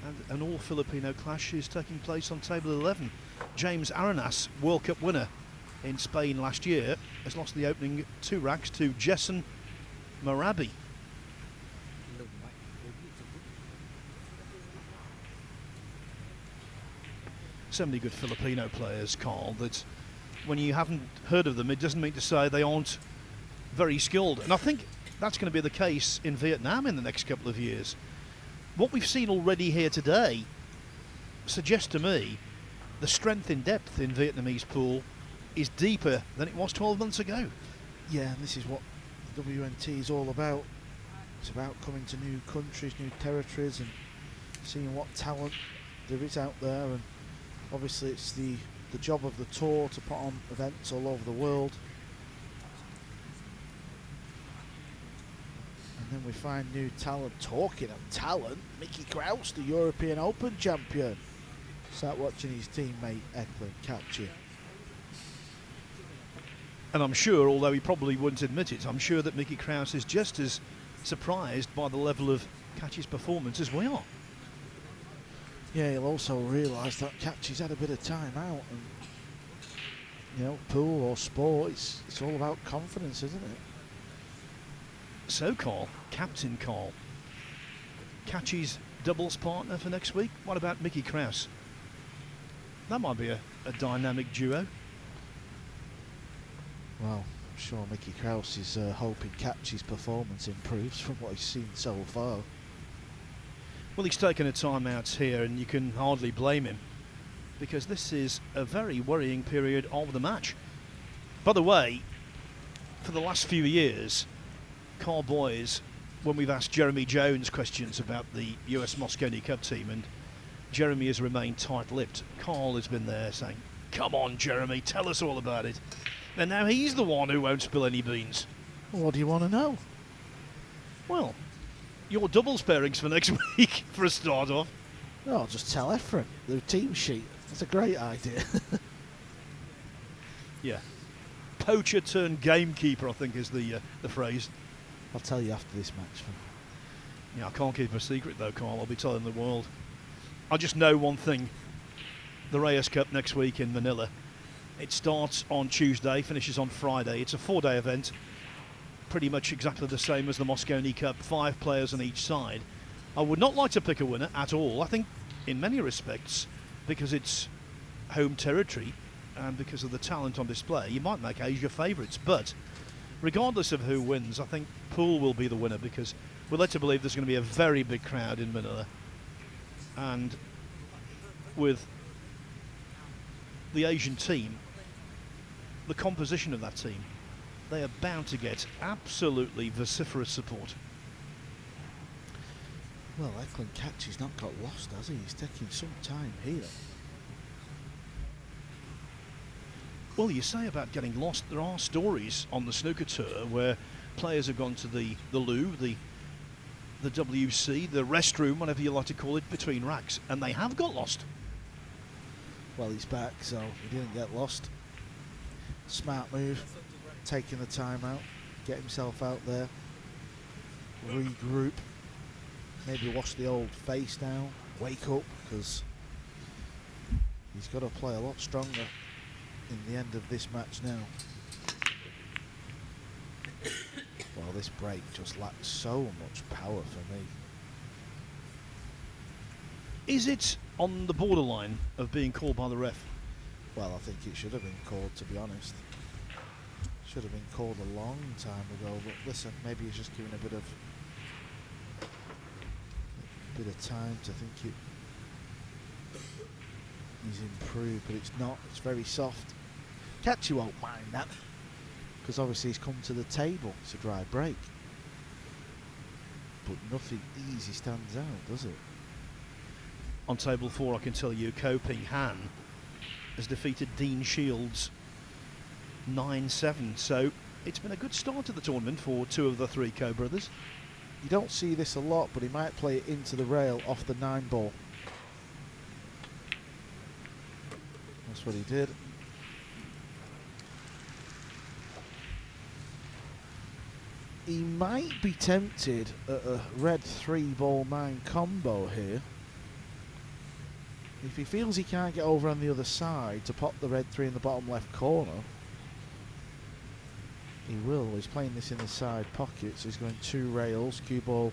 And an all-Filipino clash is taking place on table 11. James Arenas, World Cup winner in Spain last year, has lost the opening 2 racks to Jessen Marabi. So many good Filipino players, Carl, that when you haven't heard of them, it doesn't mean to say they aren't very skilled. And I think that's going to be the case in Vietnam in the next couple of years. What we've seen already here today suggests to me the strength in depth in Vietnamese pool is deeper than it was 12 months ago. Yeah, and this is what the WNT is all about. It's about coming to new countries, new territories, and seeing what talent there is out there. And obviously it's the job of the tour to put on events all over the world. And then we find new talent. Talking of talent, Mickey Kraus, the European Open champion. Start watching his teammate Eklent Kaçi. And I'm sure, although he probably wouldn't admit it, I'm sure that Mickey Kraus is just as surprised by the level of Kaçi's performance as we are. Yeah, he'll also realise that Kaçi's had a bit of time out, and you know, pool or sport, it's all about confidence, isn't it? So Carl, Captain Carl, Kaçi's doubles partner for next week. What about Mickey Kraus? That might be a dynamic duo. Well, I'm sure Mickey Kraus is hoping Kaçi's performance improves from what he's seen so far. Well, he's taken a time out here, and you can hardly blame him, because this is a very worrying period of the match. By the way, for the last few years, Carl Boys, when we've asked Jeremy Jones questions about the US Mosconi Cup team, and Jeremy has remained tight-lipped, Carl has been there saying, "Come on, Jeremy, tell us all about it." And now he's the one who won't spill any beans. Well, what do you want to know? Well, your doubles pairings for next week, for a start off. No, I'll just tell Efren, the team sheet. That's a great idea. Yeah. Poacher turned gamekeeper, I think is the phrase. I'll tell you after this match. Yeah, I can't keep a secret though, Carl. I'll be telling the world. I just know one thing. The Reyes Cup next week in Manila. It starts on Tuesday, finishes on Friday. It's a 4-day event, pretty much exactly the same as the Mosconi Cup, 5 players on each side. I would not like to pick a winner at all. I think in many respects, because it's home territory and because of the talent on display, you might make Asia favourites. But regardless of who wins, I think Pool will be the winner, because we're led to believe there's going to be a very big crowd in Manila. And with the Asian team, the composition of that team, they are bound to get absolutely vociferous support. Well, Eklent Kaçi's not got lost, has he? He's taking some time here. Well, you say about getting lost, there are stories on the snooker tour where players have gone to the loo, the WC, the restroom, whatever you like to call it, between racks, and they have got lost. Well, he's back, so he didn't get lost. Smart move, taking the time out, get himself out there, regroup, maybe wash the old face down, wake up, because he's got to play a lot stronger in the end of this match now. Well, this break just lacks so much power for me. Is it on the borderline of being called by the ref? Well, I think it should have been called, to be honest. Should have been called a long time ago, but listen, maybe he's just giving a bit of time to think he's improved, but it's not. It's very soft. Kaçi won't mind that, because obviously he's come to the table. It's a dry break, but nothing easy stands out, does it? On table 4, I can tell you, Ko Ping Han has defeated Dean Shields 9-7. So it's been a good start to the tournament for 2 of the 3 Ko brothers. You don't see this a lot, but he might play it into the rail off the 9 ball. That's what he did. He might be tempted at a red 3-ball 9 combo here. If he feels he can't get over on the other side to pop the red 3 in the bottom left corner, he will. He's playing this in the side pocket, so he's going 2 rails, cue ball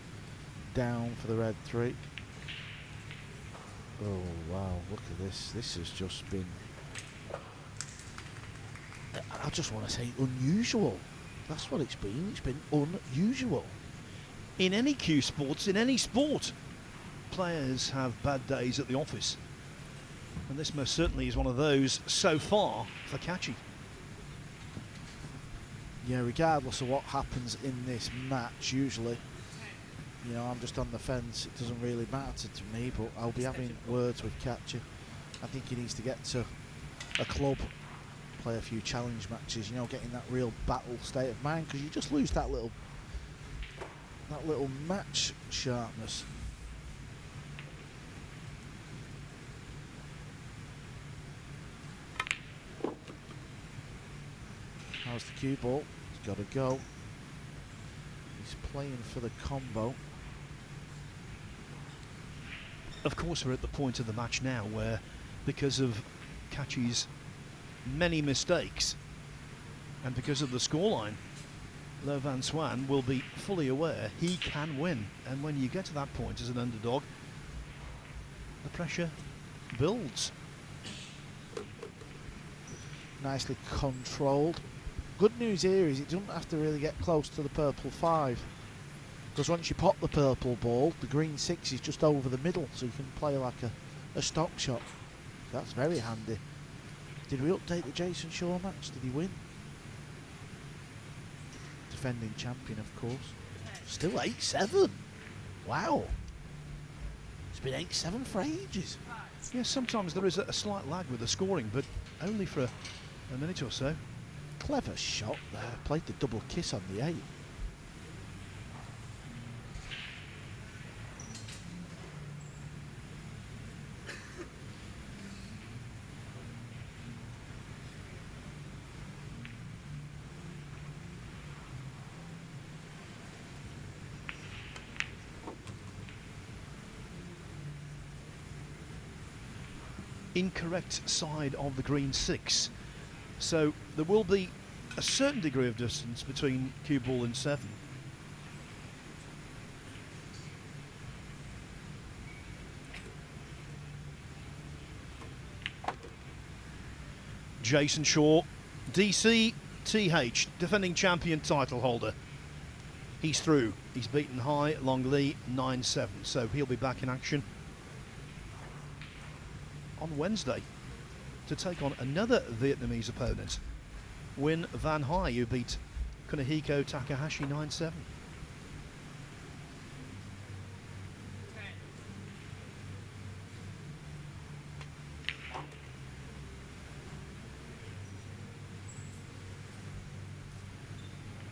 down for the red 3. Oh wow, look at this. This has just been, I just want to say, unusual. That's what it's been. It's been unusual. In any cue sports, in any sport, players have bad days at the office. And this most certainly is one of those so far for Kaçi. Yeah, regardless of what happens in this match, usually, you know, I'm just on the fence. It doesn't really matter to me, but I'll be having words with Kaçi. I think he needs to get to a club, play a few challenge matches, you know, get in that real battle state of mind, because you just lose that little match sharpness. How's the cue ball? He's got to go. He's playing for the combo. Of course, we're at the point of the match now where, because of Kaçi's many mistakes and because of the scoreline, Lo Van Xuan will be fully aware he can win. And when you get to that point as an underdog, the pressure builds. Nicely controlled. Good news here is it doesn't have to really get close to the purple 5, because once you pop the purple ball, the green 6 is just over the middle, so you can play like a stop shot. That's very handy. Did we update the Jason Shaw match? Did he win? Defending champion, of course. Still 8-7. Wow. It's been 8-7 for ages. Yes, sometimes there is a slight lag with the scoring, but only for a minute or so. Clever shot there. Played the double kiss on the 8. incorrect side of the green 6. So there will be a certain degree of distance between cue ball and 7. Jason Shaw, DC TH, defending champion title holder. He's through. He's beaten Hai Long Lee 9-7, so he'll be back in action on Wednesday to take on another Vietnamese opponent, Nguyen Van Hai, who beat Kunihiko Takahashi 9-7.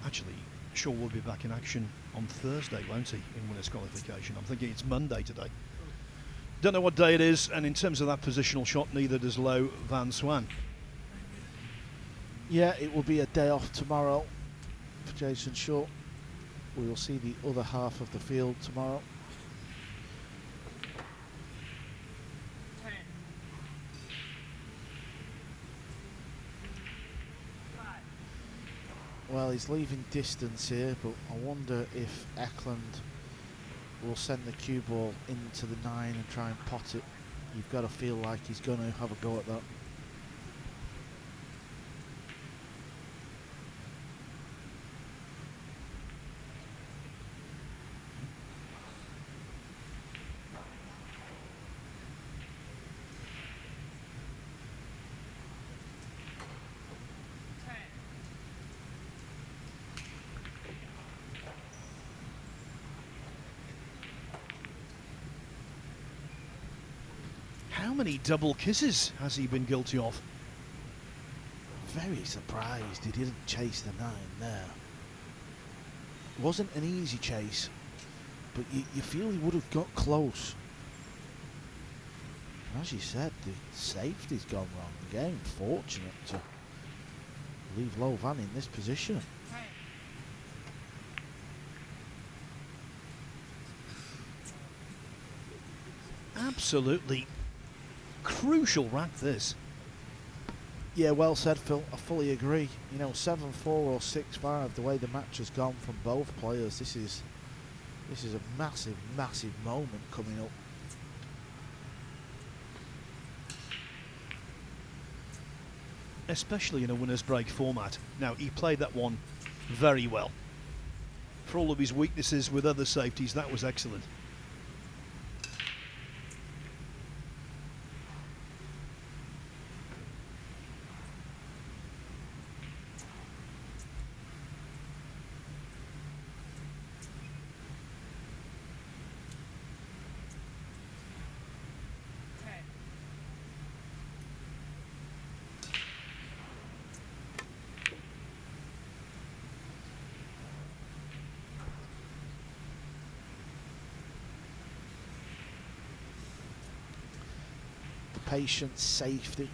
Actually, Shaw will be back in action on Thursday, won't he, in winners' qualification? I'm thinking it's Monday today. Don't know what day it is, and in terms of that positional shot, neither does Lo Van Xuan. Yeah, it will be a day off tomorrow for Jason Shaw. We will see the other half of the field tomorrow. Well, he's leaving distance here, but I wonder if Eklent will send the cue ball into the 9 and try and pot it. You've got to feel like he's going to have a go at that. How many double kisses has he been guilty of? Very surprised he didn't chase the 9 there. It wasn't an easy chase, but you feel he would have got close. And as you said, the safety's gone wrong again. Fortunate to leave Lo Van in this position. Absolutely crucial rack, this. Yeah, well said, Phil. I fully agree. You know, 7-4 or 6-5, the way the match has gone from both players, this is a massive, massive moment coming up. Especially in a winner's break format. Now, he played that one very well. For all of his weaknesses with other safeties, that was excellent. Patience, safety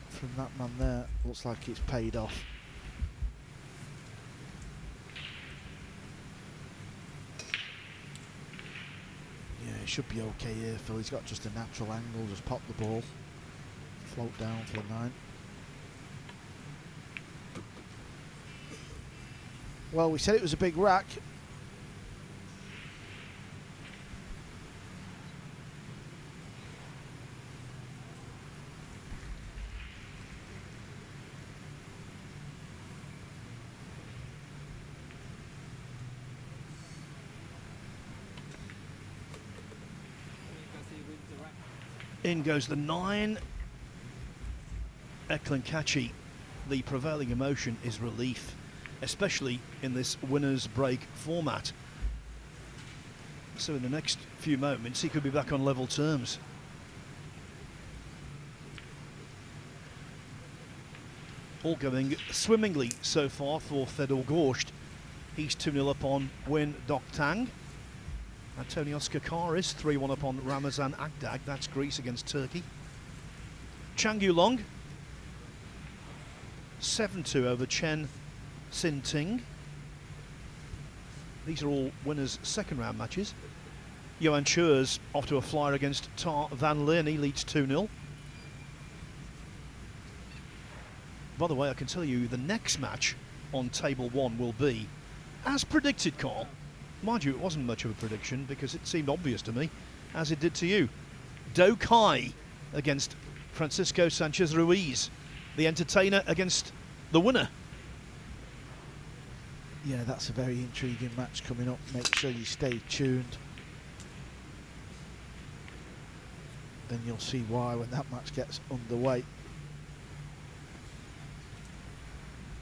from that man there. Looks like it's paid off. Yeah, it should be okay here, Phil. He's got just a natural angle. Just pop the ball, float down for the 9. Well, we said it was a big rack. In goes the 9. Eklent Kaçi. The prevailing emotion is relief, especially in this winner's break format. So in the next few moments, he could be back on level terms. All going swimmingly so far for Fedor Gorsht. He's 2-0 up on Nguyen Doc Tang. Antonios Kakaris 3-1 up on Ramazan Akdag. That's Greece against Turkey. Chang Yulong 7-2 over Chen Sin Ting. These are all winners' second round matches. Johan Chur's off to a flyer against Tar van Leerne. He leads 2-0. By the way, I can tell you the next match on table 1 will be, as predicted, Carl. Mind you, it wasn't much of a prediction because it seemed obvious to me, as it did to you. Do Kai against Francisco Sanchez Ruiz. The entertainer against the winner. Yeah, that's a very intriguing match coming up. Make sure you stay tuned. Then you'll see why when that match gets underway.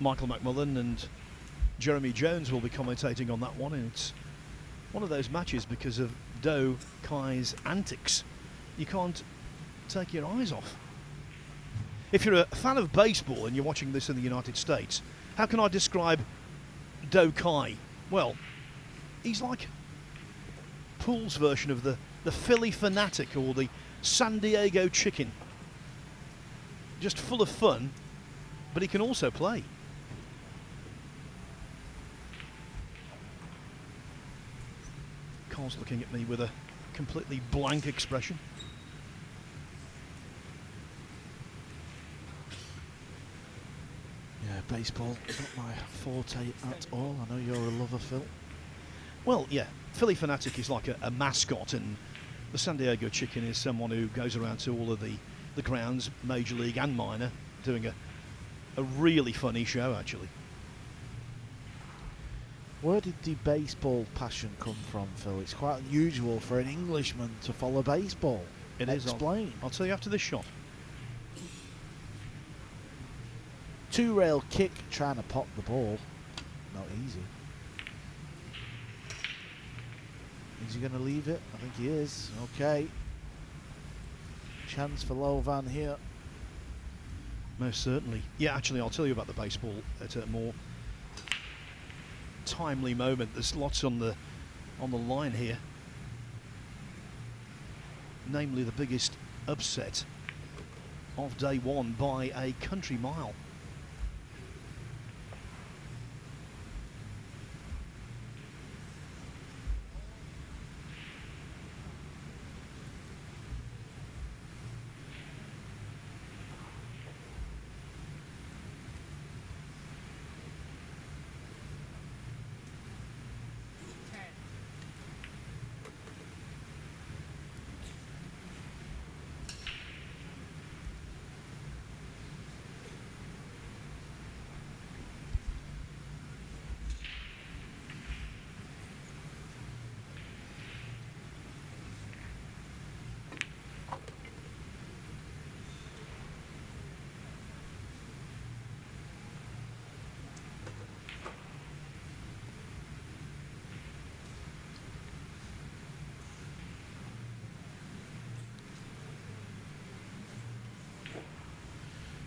Michael McMullen and Jeremy Jones will be commentating on that one, and it's one of those matches because of Do Kai's antics. You can't take your eyes off. If you're a fan of baseball and you're watching this in the United States, how can I describe Do Kai? Well, he's like Pool's version of the Philly Fanatic or the San Diego Chicken. Just full of fun, but he can also play. Carl's looking at me with a completely blank expression. Yeah, baseball is not my forte at all. I know you're a lover, Phil. Well, yeah, Philly Fanatic is like a mascot, and the San Diego Chicken is someone who goes around to all of the grounds, major league and minor, doing a really funny show, actually. Where did the baseball passion come from, Phil? It's quite unusual for an Englishman to follow baseball. It is. Explain. I'll tell you after this shot. Two-rail kick trying to pop the ball. Not easy. Is he going to leave it? I think he is. Okay. Chance for Lovan here. Most certainly. Yeah, actually, I'll tell you about the baseball at a more timely moment. There's lots on the line here. Namely, the biggest upset of day one by a country mile.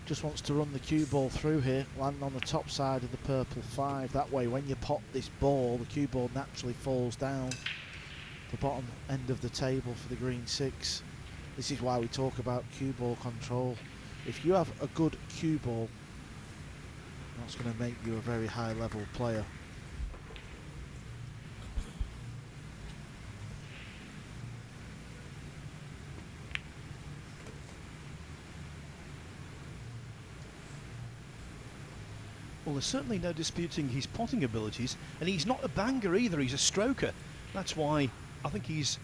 Just wants to run the cue ball through here, land on the top side of the purple 5. That way, when you pop this ball, the cue ball naturally falls down the bottom end of the table for the green 6. This is why we talk about cue ball control. If you have a good cue ball, that's going to make you a very high level player. Well, there's certainly no disputing his potting abilities, and he's not a banger either, he's a stroker. That's why I think he's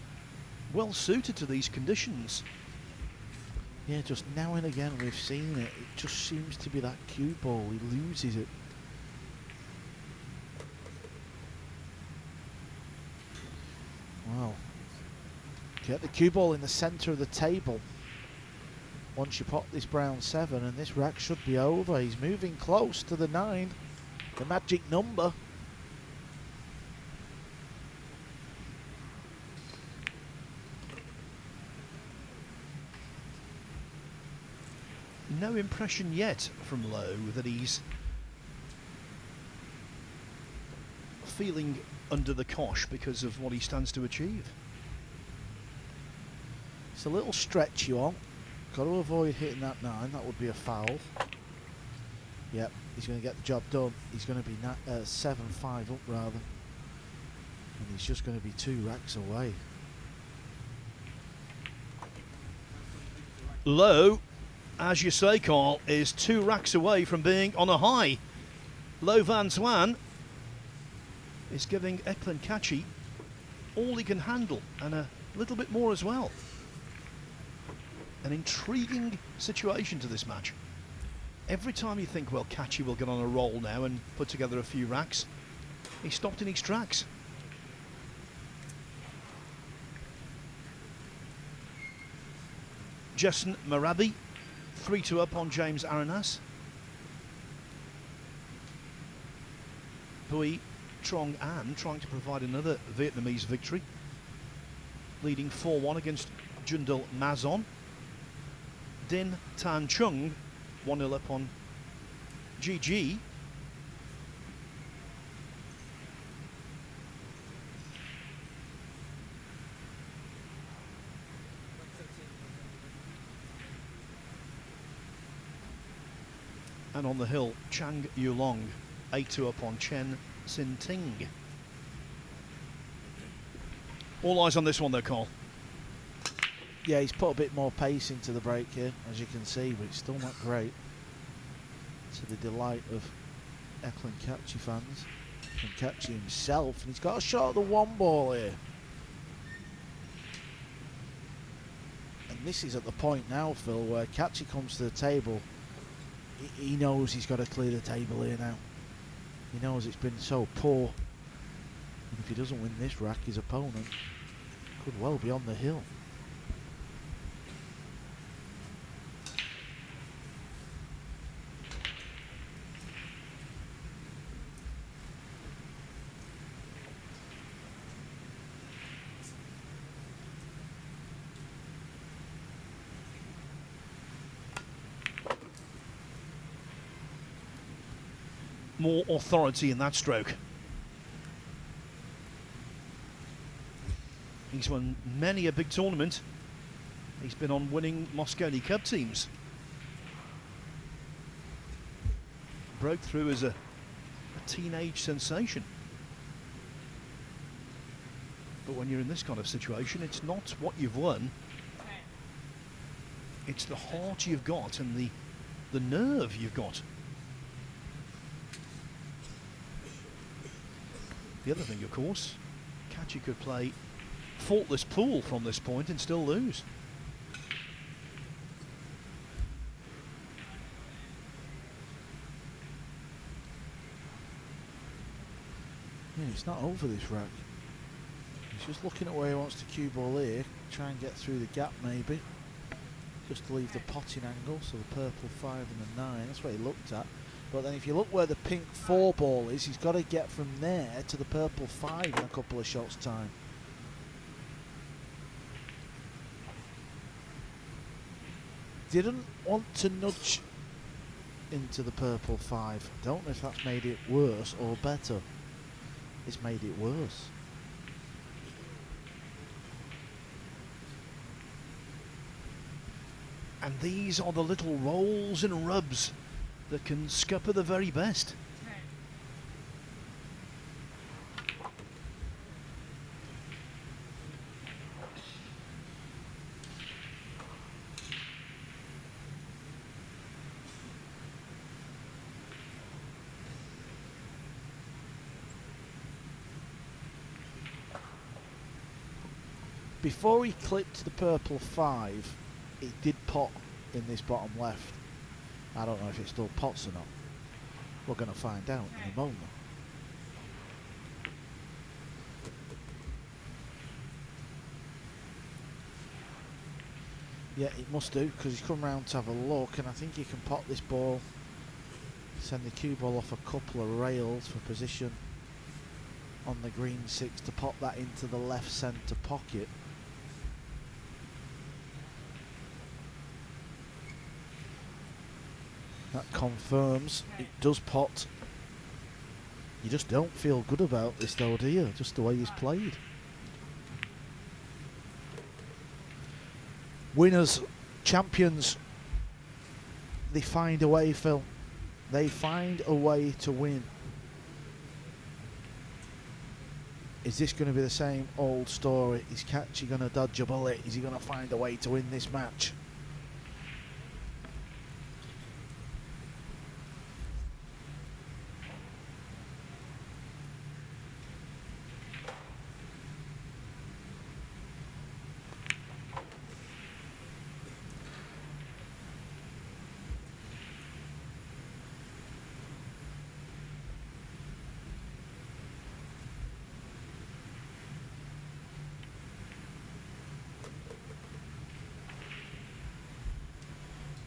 well suited to these conditions. Yeah, just now and again we've seen it. It just seems to be that cue ball, he loses it. Wow. Get the cue ball in the centre of the table. Once you pop this brown 7, and this rack should be over. He's moving close to the 9, the magic number. No impression yet from Lowe that he's feeling under the cosh because of what he stands to achieve. It's a little stretch you want. Got to avoid hitting that 9, that would be a foul. Yep, he's going to get the job done. He's going to be 7-5 up rather. And he's just going to be 2 racks away. Low, as you say, Carl, is 2 racks away from being on a high. Lo Van Xuan is giving Eklent Kaçi all he can handle and a little bit more as well. An intriguing situation to this match. Every time you think, well, Kaçi will get on a roll now and put together a few racks, he stopped in his tracks. Jason Marabi, 3-2 up on James Arenas. Bui Trong An trying to provide another Vietnamese victory, leading 4-1 against Jundal Mazon. Din Tan Chung 1-0 up on GG. And on the hill, Chang Yulong 8-2 up on Chen Sin Ting. All eyes on this one though, Carl. Yeah, he's put a bit more pace into the break here, as you can see, but it's still not great. To the delight of Eklent Kaçi fans and Kaçi himself, and he's got a shot at the 1 ball here. And this is at the point now, Phil, where Kaçi comes to the table. He knows he's got to clear the table here now. He knows it's been so poor, and if he doesn't win this rack, his opponent could well be on the hill. More authority in that stroke. He's won many a big tournament. He's been on winning Mosconi Cup teams. Broke through as a teenage sensation. But when you're in this kind of situation, it's not what you've won. It's the heart you've got and the nerve you've got. The other thing, of course, Kaçi could play faultless pool from this point and still lose. Yeah, it's not over this rack. He's just looking at where he wants to cue ball here, try and get through the gap maybe. Just to leave the potting angle, so the purple 5 and the 9, that's what he looked at. But then if you look where the pink 4 ball is, he's got to get from there to the purple 5 in a couple of shots' time. Didn't want to nudge into the purple 5. Don't know if that's made it worse or better. It's made it worse. And these are the little rolls and rubs that can scupper the very best. Before he clipped the purple 5, it did pot in this bottom left. I don't know if it still pots or not. We're going to find out in a moment. Yeah, it must do, because he's come round to have a look, and I think he can pot this ball, send the cue ball off a couple of rails for position on the green 6 to pop that into the left centre pocket. That confirms it does pot. You just don't feel good about this though, do you? Just the way he's played. Winners, champions, they find a way, Phil. They find a way to win. Is this going to be the same old story? Is Kaçi going to dodge a bullet? Is he going to find a way to win this match?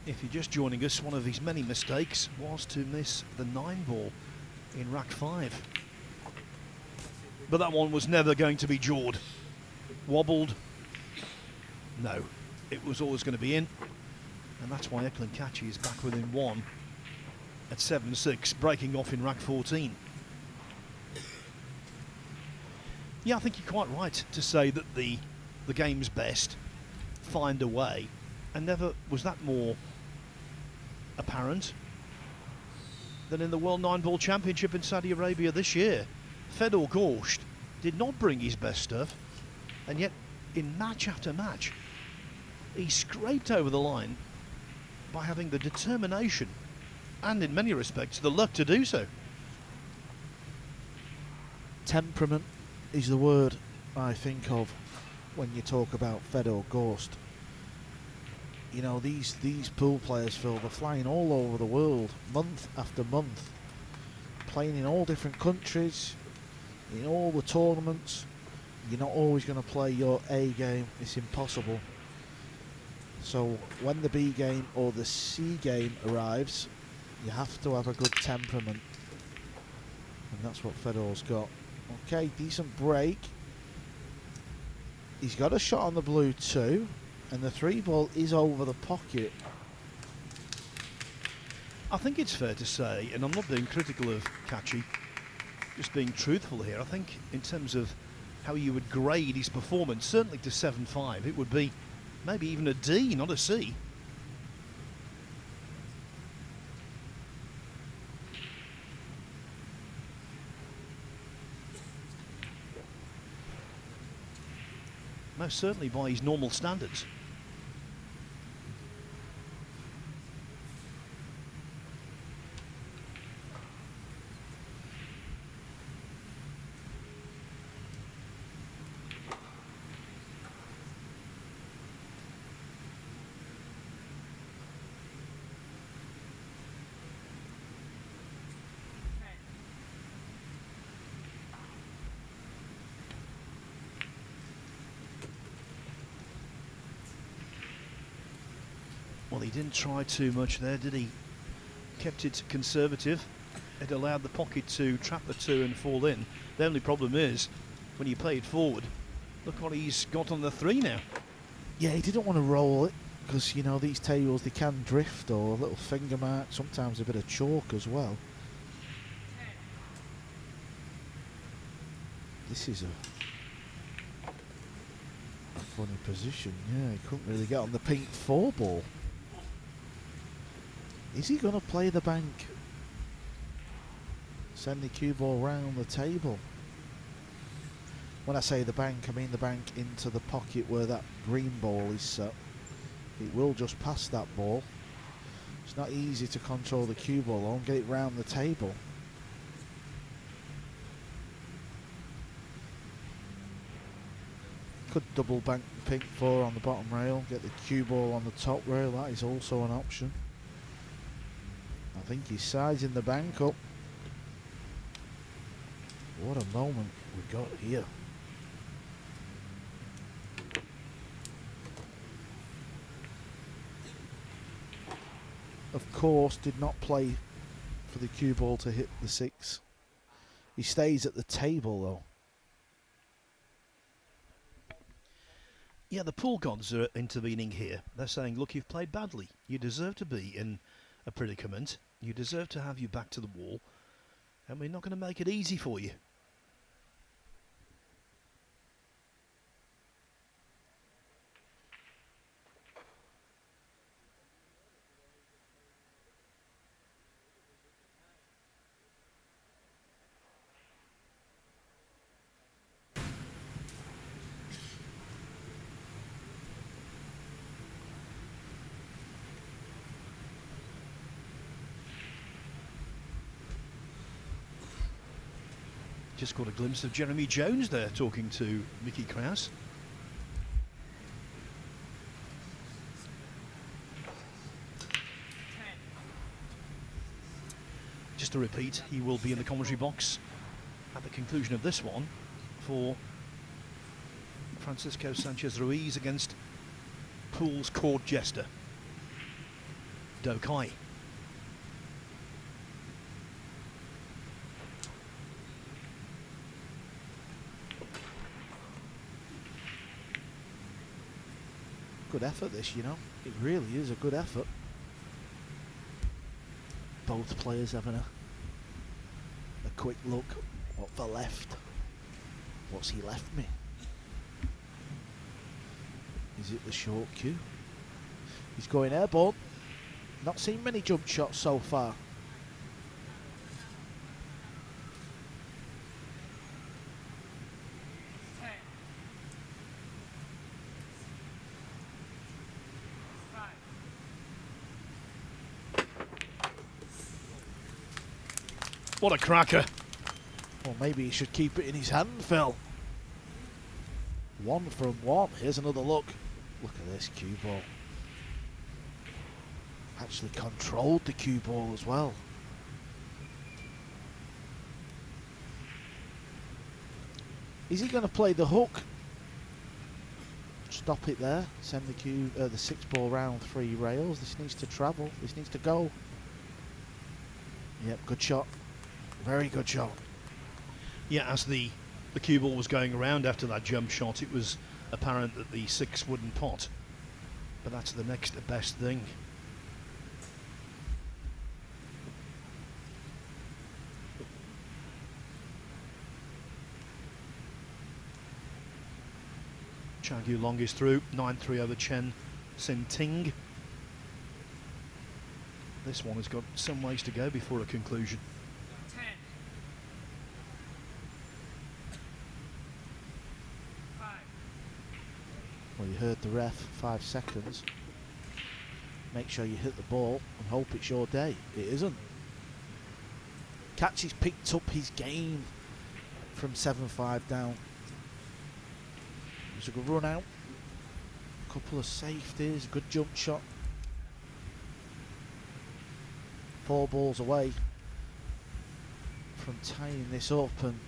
If you're just joining us, one of his many mistakes was to miss the 9-ball in rack 5. But that one was never going to be jawed. Wobbled. No, it was always going to be in. And that's why Eklent Kaçi is back within 1 at 7-6, breaking off in rack 14. Yeah, I think you're quite right to say that the game's best find a way, and never was that more apparent than in the World Nineball Championship in Saudi Arabia this year. Fedor Gorsht did not bring his best stuff, and yet in match after match he scraped over the line by having the determination and in many respects the luck to do so. Temperament is the word I think of when you talk about Fedor Gorsht. You know, these pool players, Phil, they're flying all over the world month after month, playing in all different countries, in all the tournaments. You're not always going to play your A game, it's impossible. So when the B game or the C game arrives, you have to have a good temperament, and that's what Fedor's got. Okay, decent break. He's got a shot on the blue too, and the 3-ball is over the pocket. I think it's fair to say, and I'm not being critical of Kaçi, just being truthful here, I think in terms of how you would grade his performance, certainly to 7-5, it would be maybe even a D, not a C. Most certainly by his normal standards. Well, he didn't try too much there, did he? Kept it conservative. It allowed the pocket to trap the 2 and fall in. The only problem is, when you play it forward, look what he's got on the 3 now. Yeah, he didn't want to roll it, because, you know, these tables, they can drift, or a little finger mark, sometimes a bit of chalk as well. This is a funny position. Yeah, he couldn't really get on the pink 4-ball. Is he going to play the bank? Send the cue ball round the table. When I say the bank, I mean the bank into the pocket where that green ball is set. It will just pass that ball. It's not easy to control the cue ball and get it round the table. Could double bank the pink 4 on the bottom rail, get the cue ball on the top rail. That is also an option. I think he's sizing the bank up. What a moment we got here. Of course, did not play for the cue ball to hit the 6. He stays at the table though. Yeah, the pool gods are intervening here. They're saying, look, you've played badly. You deserve to be in a predicament. You deserve to have your back to the wall. And we're not going to make it easy for you. Just got a glimpse of Jeremy Jones there talking to Mickey Krause. Just to repeat, he will be in the commentary box at the conclusion of this one for Francisco Sanchez Ruiz against Pool's court jester. Dokai. Good effort this, you know. It really is a good effort. Both players having a quick look at the left. What's he left me? Is it the short cue? He's going airborne. Not seen many jump shots so far. What a cracker. Or maybe he should keep it in his hand, Phil. 1 from 1. Here's another look. Look at this cue ball. Actually controlled the cue ball as well. Is he going to play the hook? Stop it there. Send the the 6 ball round 3 rails. This needs to travel. This needs to go. Yep, good shot. Very good shot. Yeah, as the cue ball was going around after that jump shot, it was apparent that the 6 wouldn't pot. But that's the next best thing. Chang Long is through, 9-3 over Chen Sin Ting. This one has got some ways to go before a conclusion. 10. 5. Well, you heard the ref, 5 seconds. Make sure you hit the ball and hope it's your day. It isn't. Kaçi's picked up his game from 7-5 down. It was a good run out. A couple of safeties, a good jump shot. 4 balls away from tying this up, and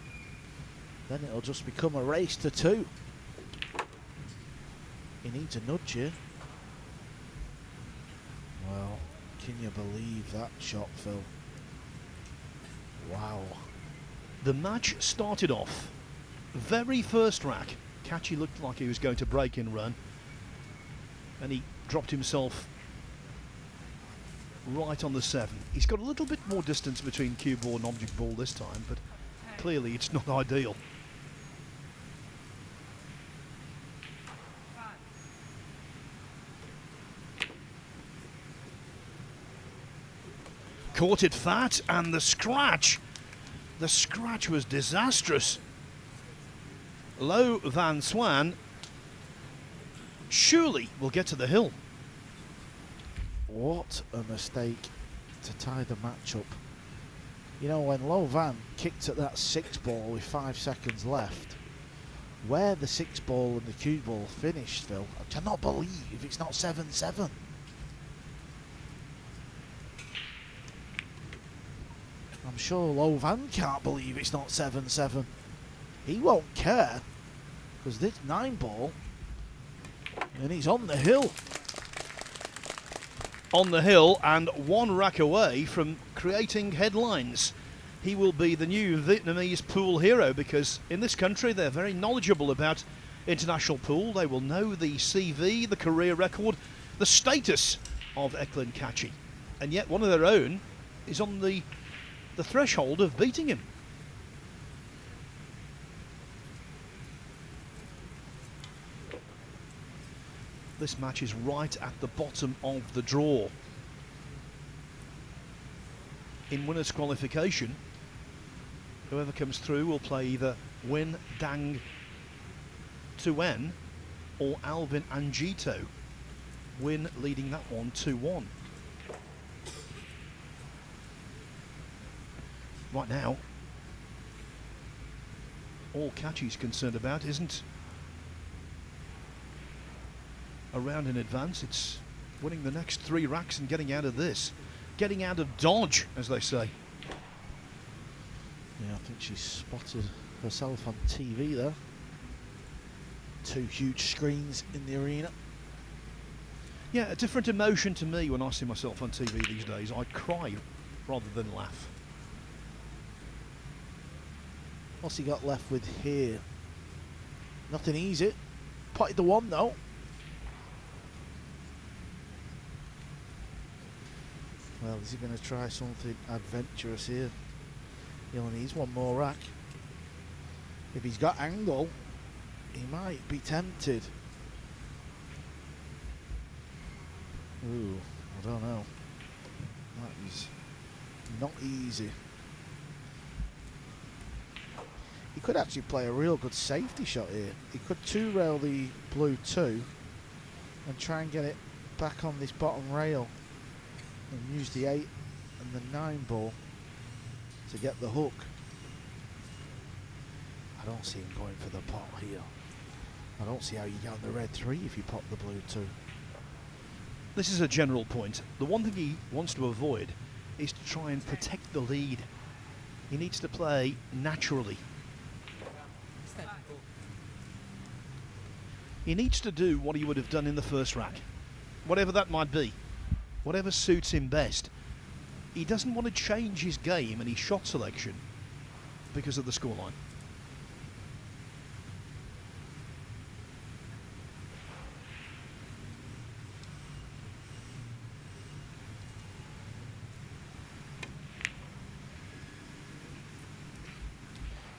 then it'll just become a race to 2. He needs a nudge here. Well, can you believe that shot, Phil? Wow. The match started off, very first rack, Kaçi looked like he was going to break in run, and he dropped himself right on the 7. He's got a little bit more distance between cue ball and object ball this time, but clearly it's not ideal. 5. Caught it fat, and the scratch was disastrous. Lo Van Xuan surely will get to the hill. What a mistake to tie the match up. You know, when Lo Van kicked at that 6 ball with 5 seconds left, where the 6 ball and the cue ball finished, Phil, I cannot believe it's not 7-7. I'm sure Lo Van can't believe it's not 7-7. He won't care, because this 9 ball, and he's on the hill. On the hill and 1 rack away from creating headlines. He will be the new Vietnamese pool hero, because in this country they're very knowledgeable about international pool. They will know the CV, the career record, the status of Eklent Kaçi. And yet one of their own is on the threshold of beating him. This match is right at the bottom of the draw. In winners' qualification, whoever comes through will play either Win Dang Tuyen or Alvin Angito. Win leading that one 2-1. Right now, all Kaçi's concerned about isn't a round in advance, it's winning the next 3 racks and getting out of this. Getting out of Dodge, as they say. Yeah, I think she's spotted herself on TV there. 2 huge screens in the arena. Yeah, a different emotion to me when I see myself on TV these days. I cry rather than laugh. What's he got left with here? Nothing easy. Potted the one though. Well, is he going to try something adventurous here? He only needs one more rack. If he's got angle, he might be tempted. Ooh, I don't know. That is not easy. He could actually play a real good safety shot here. He could two-rail the blue 2 and try and get it back on this bottom rail and use the 8 and the 9 ball to get the hook. I don't see him going for the pot here. I don't see how you get on the red 3 if you pop the blue 2. This is a general point. The one thing he wants to avoid is to try and protect the lead. He needs to play naturally. He needs to do what he would have done in the first rack, whatever that might be, whatever suits him best. He doesn't want to change his game and his shot selection because of the scoreline.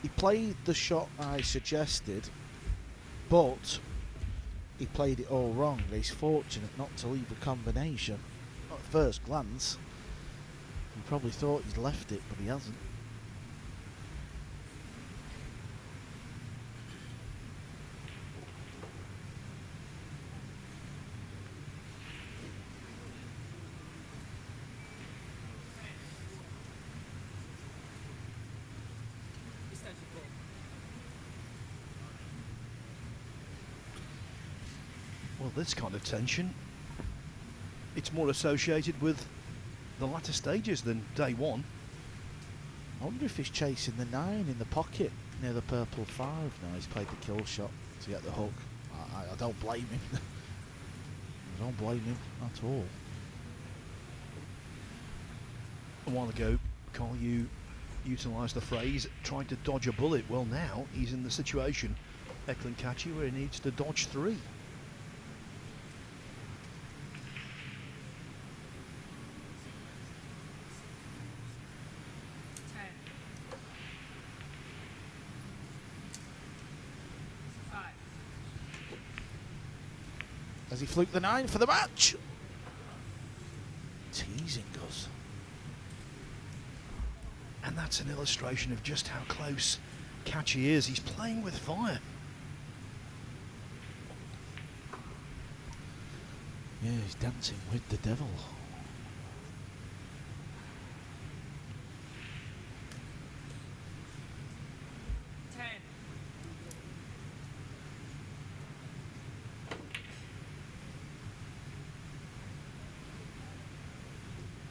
He played the shot I suggested, but he played it all wrong. He's fortunate not to leave a combination. At first glance, he probably thought he'd left it, but he hasn't. Well, this kind of tension, it's more associated with the latter stages than day one. I wonder if he's chasing the 9 in the pocket near the purple 5. No, he's played the kill shot to get the hook. I don't blame him. I don't blame him at all. A while ago, Carl, you utilised the phrase trying to dodge a bullet. Well, now he's in the situation, Eklent Kaçi, where he needs to dodge 3. As he fluked the 9 for the match. Teasing us. And that's an illustration of just how close Kaçi is. He's playing with fire. Yeah, he's dancing with the devil.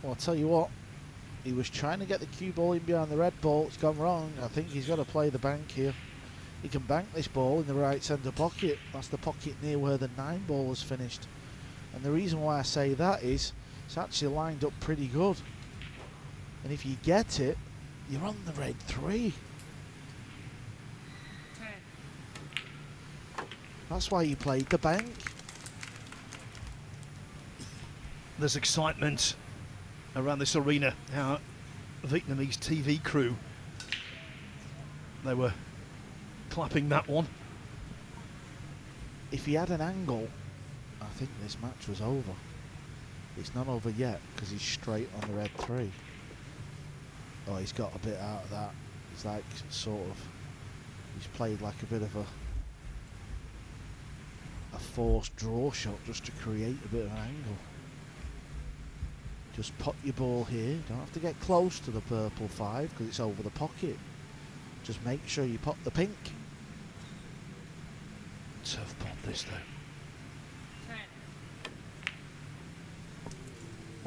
Well, I'll tell you what, he was trying to get the cue ball in behind the red ball. It's gone wrong. I think he's got to play the bank here. He can bank this ball in the right centre pocket. That's the pocket near where the 9 ball was finished. And the reason why I say that is it's actually lined up pretty good. And if you get it, you're on the red 3. That's why you played the bank. There's excitement around this arena. Our Vietnamese TV crew, they were clapping that one. If he had an angle, I think this match was over. It's not over yet because he's straight on the red 3. Oh, he's got a bit out of that. It's like sort of, he's played like a bit of a forced draw shot just to create a bit of an angle. Just pot your ball here. Don't have to get close to the purple 5 because it's over the pocket. Just make sure you pot the pink. Tough pot this though.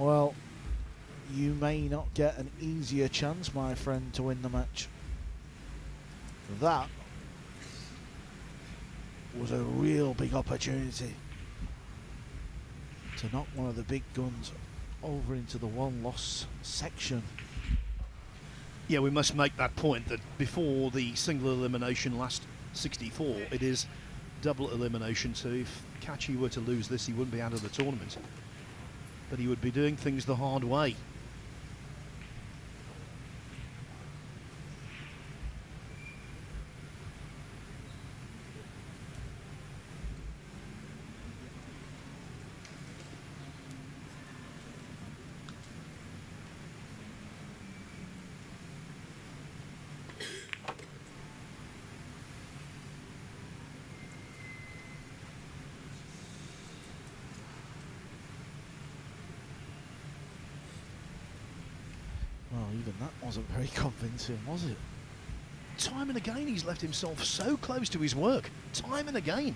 Well, you may not get an easier chance, my friend, to win the match. That was a real big opportunity to knock one of the big guns over into the one-loss section. Yeah, we must make that point that before the single elimination last 64, it is double elimination, so if Kaçi were to lose this, he wouldn't be out of the tournament. But he would be doing things the hard way. Well, even that wasn't very convincing, was it? Time and again he's left himself so close to his work. Time and again.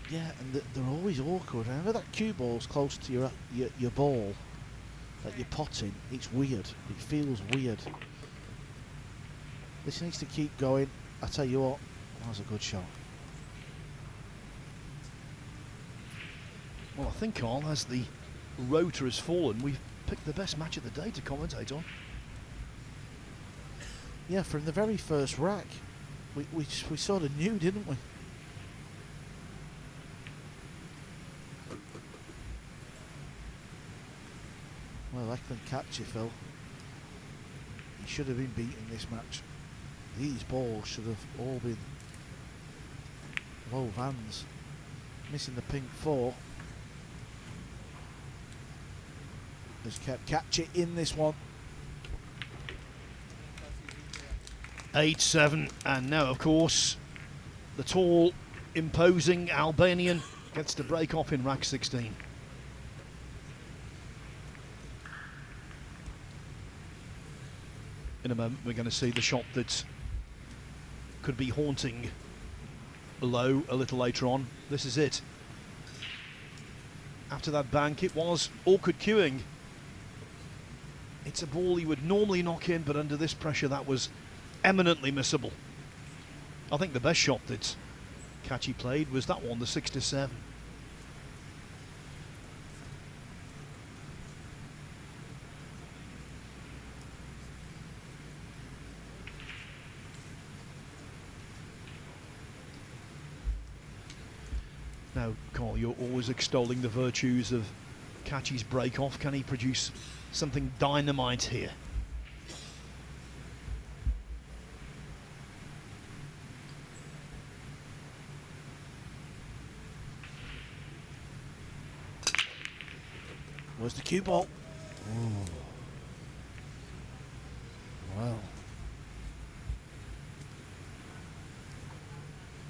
Yeah, and they're always awkward. Whenever that cue ball's close to your ball that you're potting, it's weird. It feels weird. This needs to keep going. I tell you what, that was a good shot. Well, I think, Carl, as the rotor has fallen, we've picked the best match of the day to commentate on. Yeah, from the very first rack, we sort of knew, didn't we? Well, Eklent Kaçi, Phil. He should have been beaten this match. These balls should have all been low vans. Missing the pink 4. Has kept Kaçi in this one. 8-7, and now, of course, the tall, imposing Albanian gets to break off in rack 16. In a moment, we're going to see the shot that could be haunting low a little later on. This is it. After that bank, it was awkward cueing. It's a ball he would normally knock in, but under this pressure, that was eminently missable. I think the best shot that Kaçi played was that one, the 6-7. Now, Carl, you're always extolling the virtues of Kaçi's break-off. Can he produce something dynamite here? Where's the cue ball? Ooh. Well.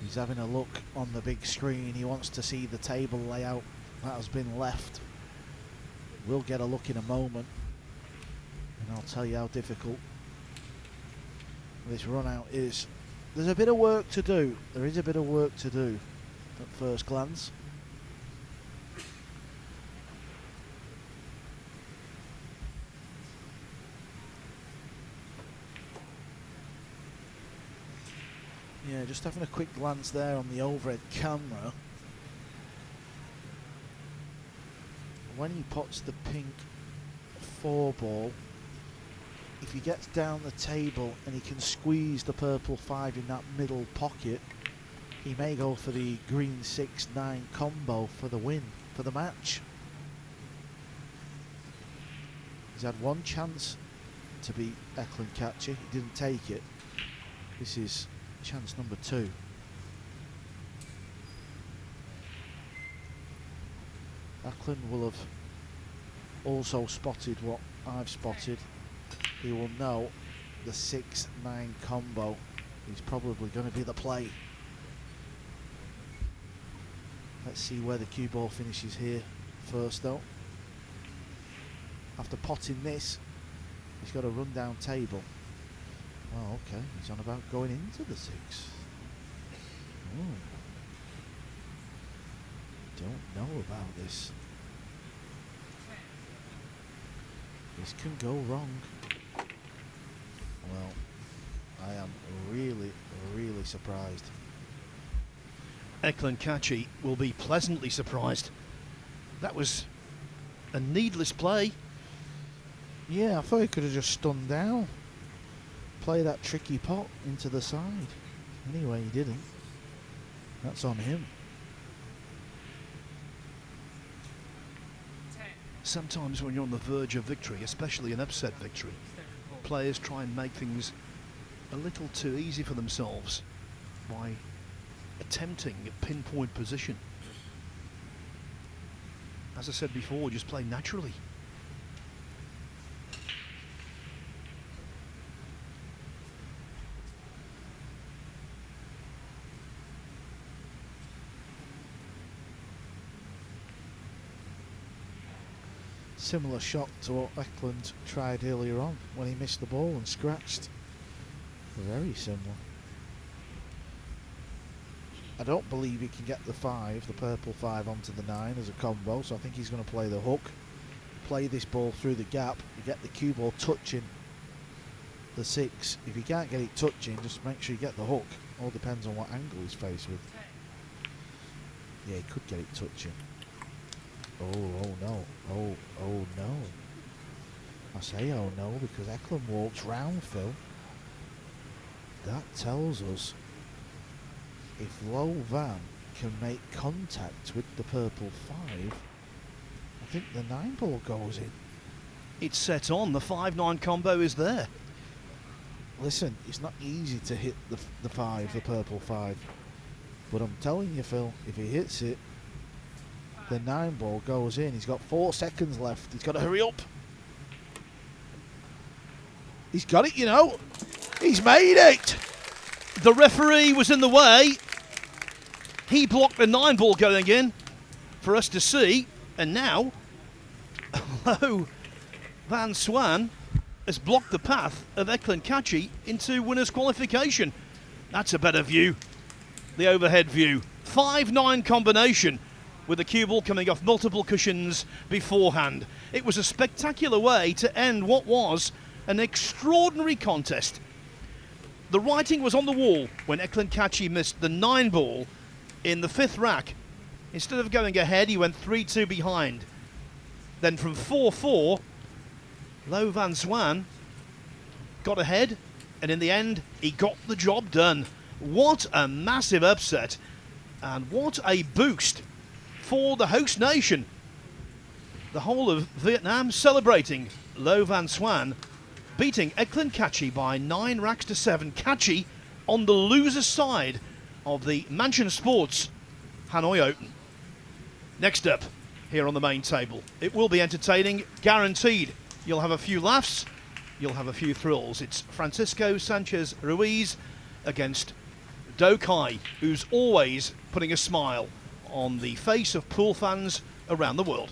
He's having a look on the big screen. He wants to see the table layout that has been left. We'll get a look in a moment, and I'll tell you how difficult this run out is. There's a bit of work to do. There is a bit of work to do at first glance. Yeah, just having a quick glance there on the overhead camera. When he pots the pink 4 ball, if he gets down the table and he can squeeze the purple 5 in that middle pocket, he may go for the green 6-9 combo for the win, for the match. He's had one chance to beat Eklent Kaçi. He didn't take it. This is chance number 2. Eklent will have also spotted what I've spotted. He will know the 6-9 combo is probably going to be the play. Let's see where the cue ball finishes here first though. After potting this, he's got a run down table. Oh, okay, he's on about going into the 6. Ooh. Don't know about this. This can go wrong. Well, I am really, really surprised. Eklent Kaçi will be pleasantly surprised. That was a needless play. Yeah, I thought he could have just stunned down. Play that tricky pot into the side. Anyway, he didn't. That's on him. Sometimes when you're on the verge of victory, especially an upset victory, players try and make things a little too easy for themselves by attempting a pinpoint position. As I said before, just play naturally. Similar shot to what Eklent tried earlier on when he missed the ball and scratched. Very similar. I don't believe he can get the 5, the purple 5 onto the 9 as a combo, so I think he's going to play the hook, play this ball through the gap, you get the cue ball touching the 6. If you can't get it touching, just make sure you get the hook. All depends on what angle he's faced with. Yeah, he could get it touching. Oh no, oh no. I say oh no because Eklent walks round, Phil. That tells us if Lo Van can make contact with the purple 5, I think the 9 ball goes in. It's set on, the 5-9 combo is there. Listen, it's not easy to hit the 5, the purple 5. But I'm telling you, Phil, if he hits it, the 9 ball goes in. He's got 4 seconds left. He's got to hurry up. He's got it, you know. He's made it. The referee was in the way. He blocked the 9 ball going in for us to see. And now, Lo Van Xuan has blocked the path of Eklent Kaçi into winner's qualification. That's a better view. The overhead view. 5-9 combination with the cue ball coming off multiple cushions beforehand. It was a spectacular way to end what was an extraordinary contest. The writing was on the wall when Eklent Kaçi missed the 9 ball in the 5th rack. Instead of going ahead, he went 3-2 behind. Then from 4-4, Lo Van Xuan got ahead, and in the end, he got the job done. What a massive upset, and what a boost for the host nation. The whole of Vietnam celebrating Lo Van Xuan beating Eklent Kaçi by 9 racks to 7. Kaçi on the loser's side of the Mansion Sports Hanoi Open. Next up, here on the main table, it will be entertaining, guaranteed. You'll have a few laughs, you'll have a few thrills. It's Francisco Sanchez Ruiz against Do Kai, who's always putting a smile on the face of pool fans around the world.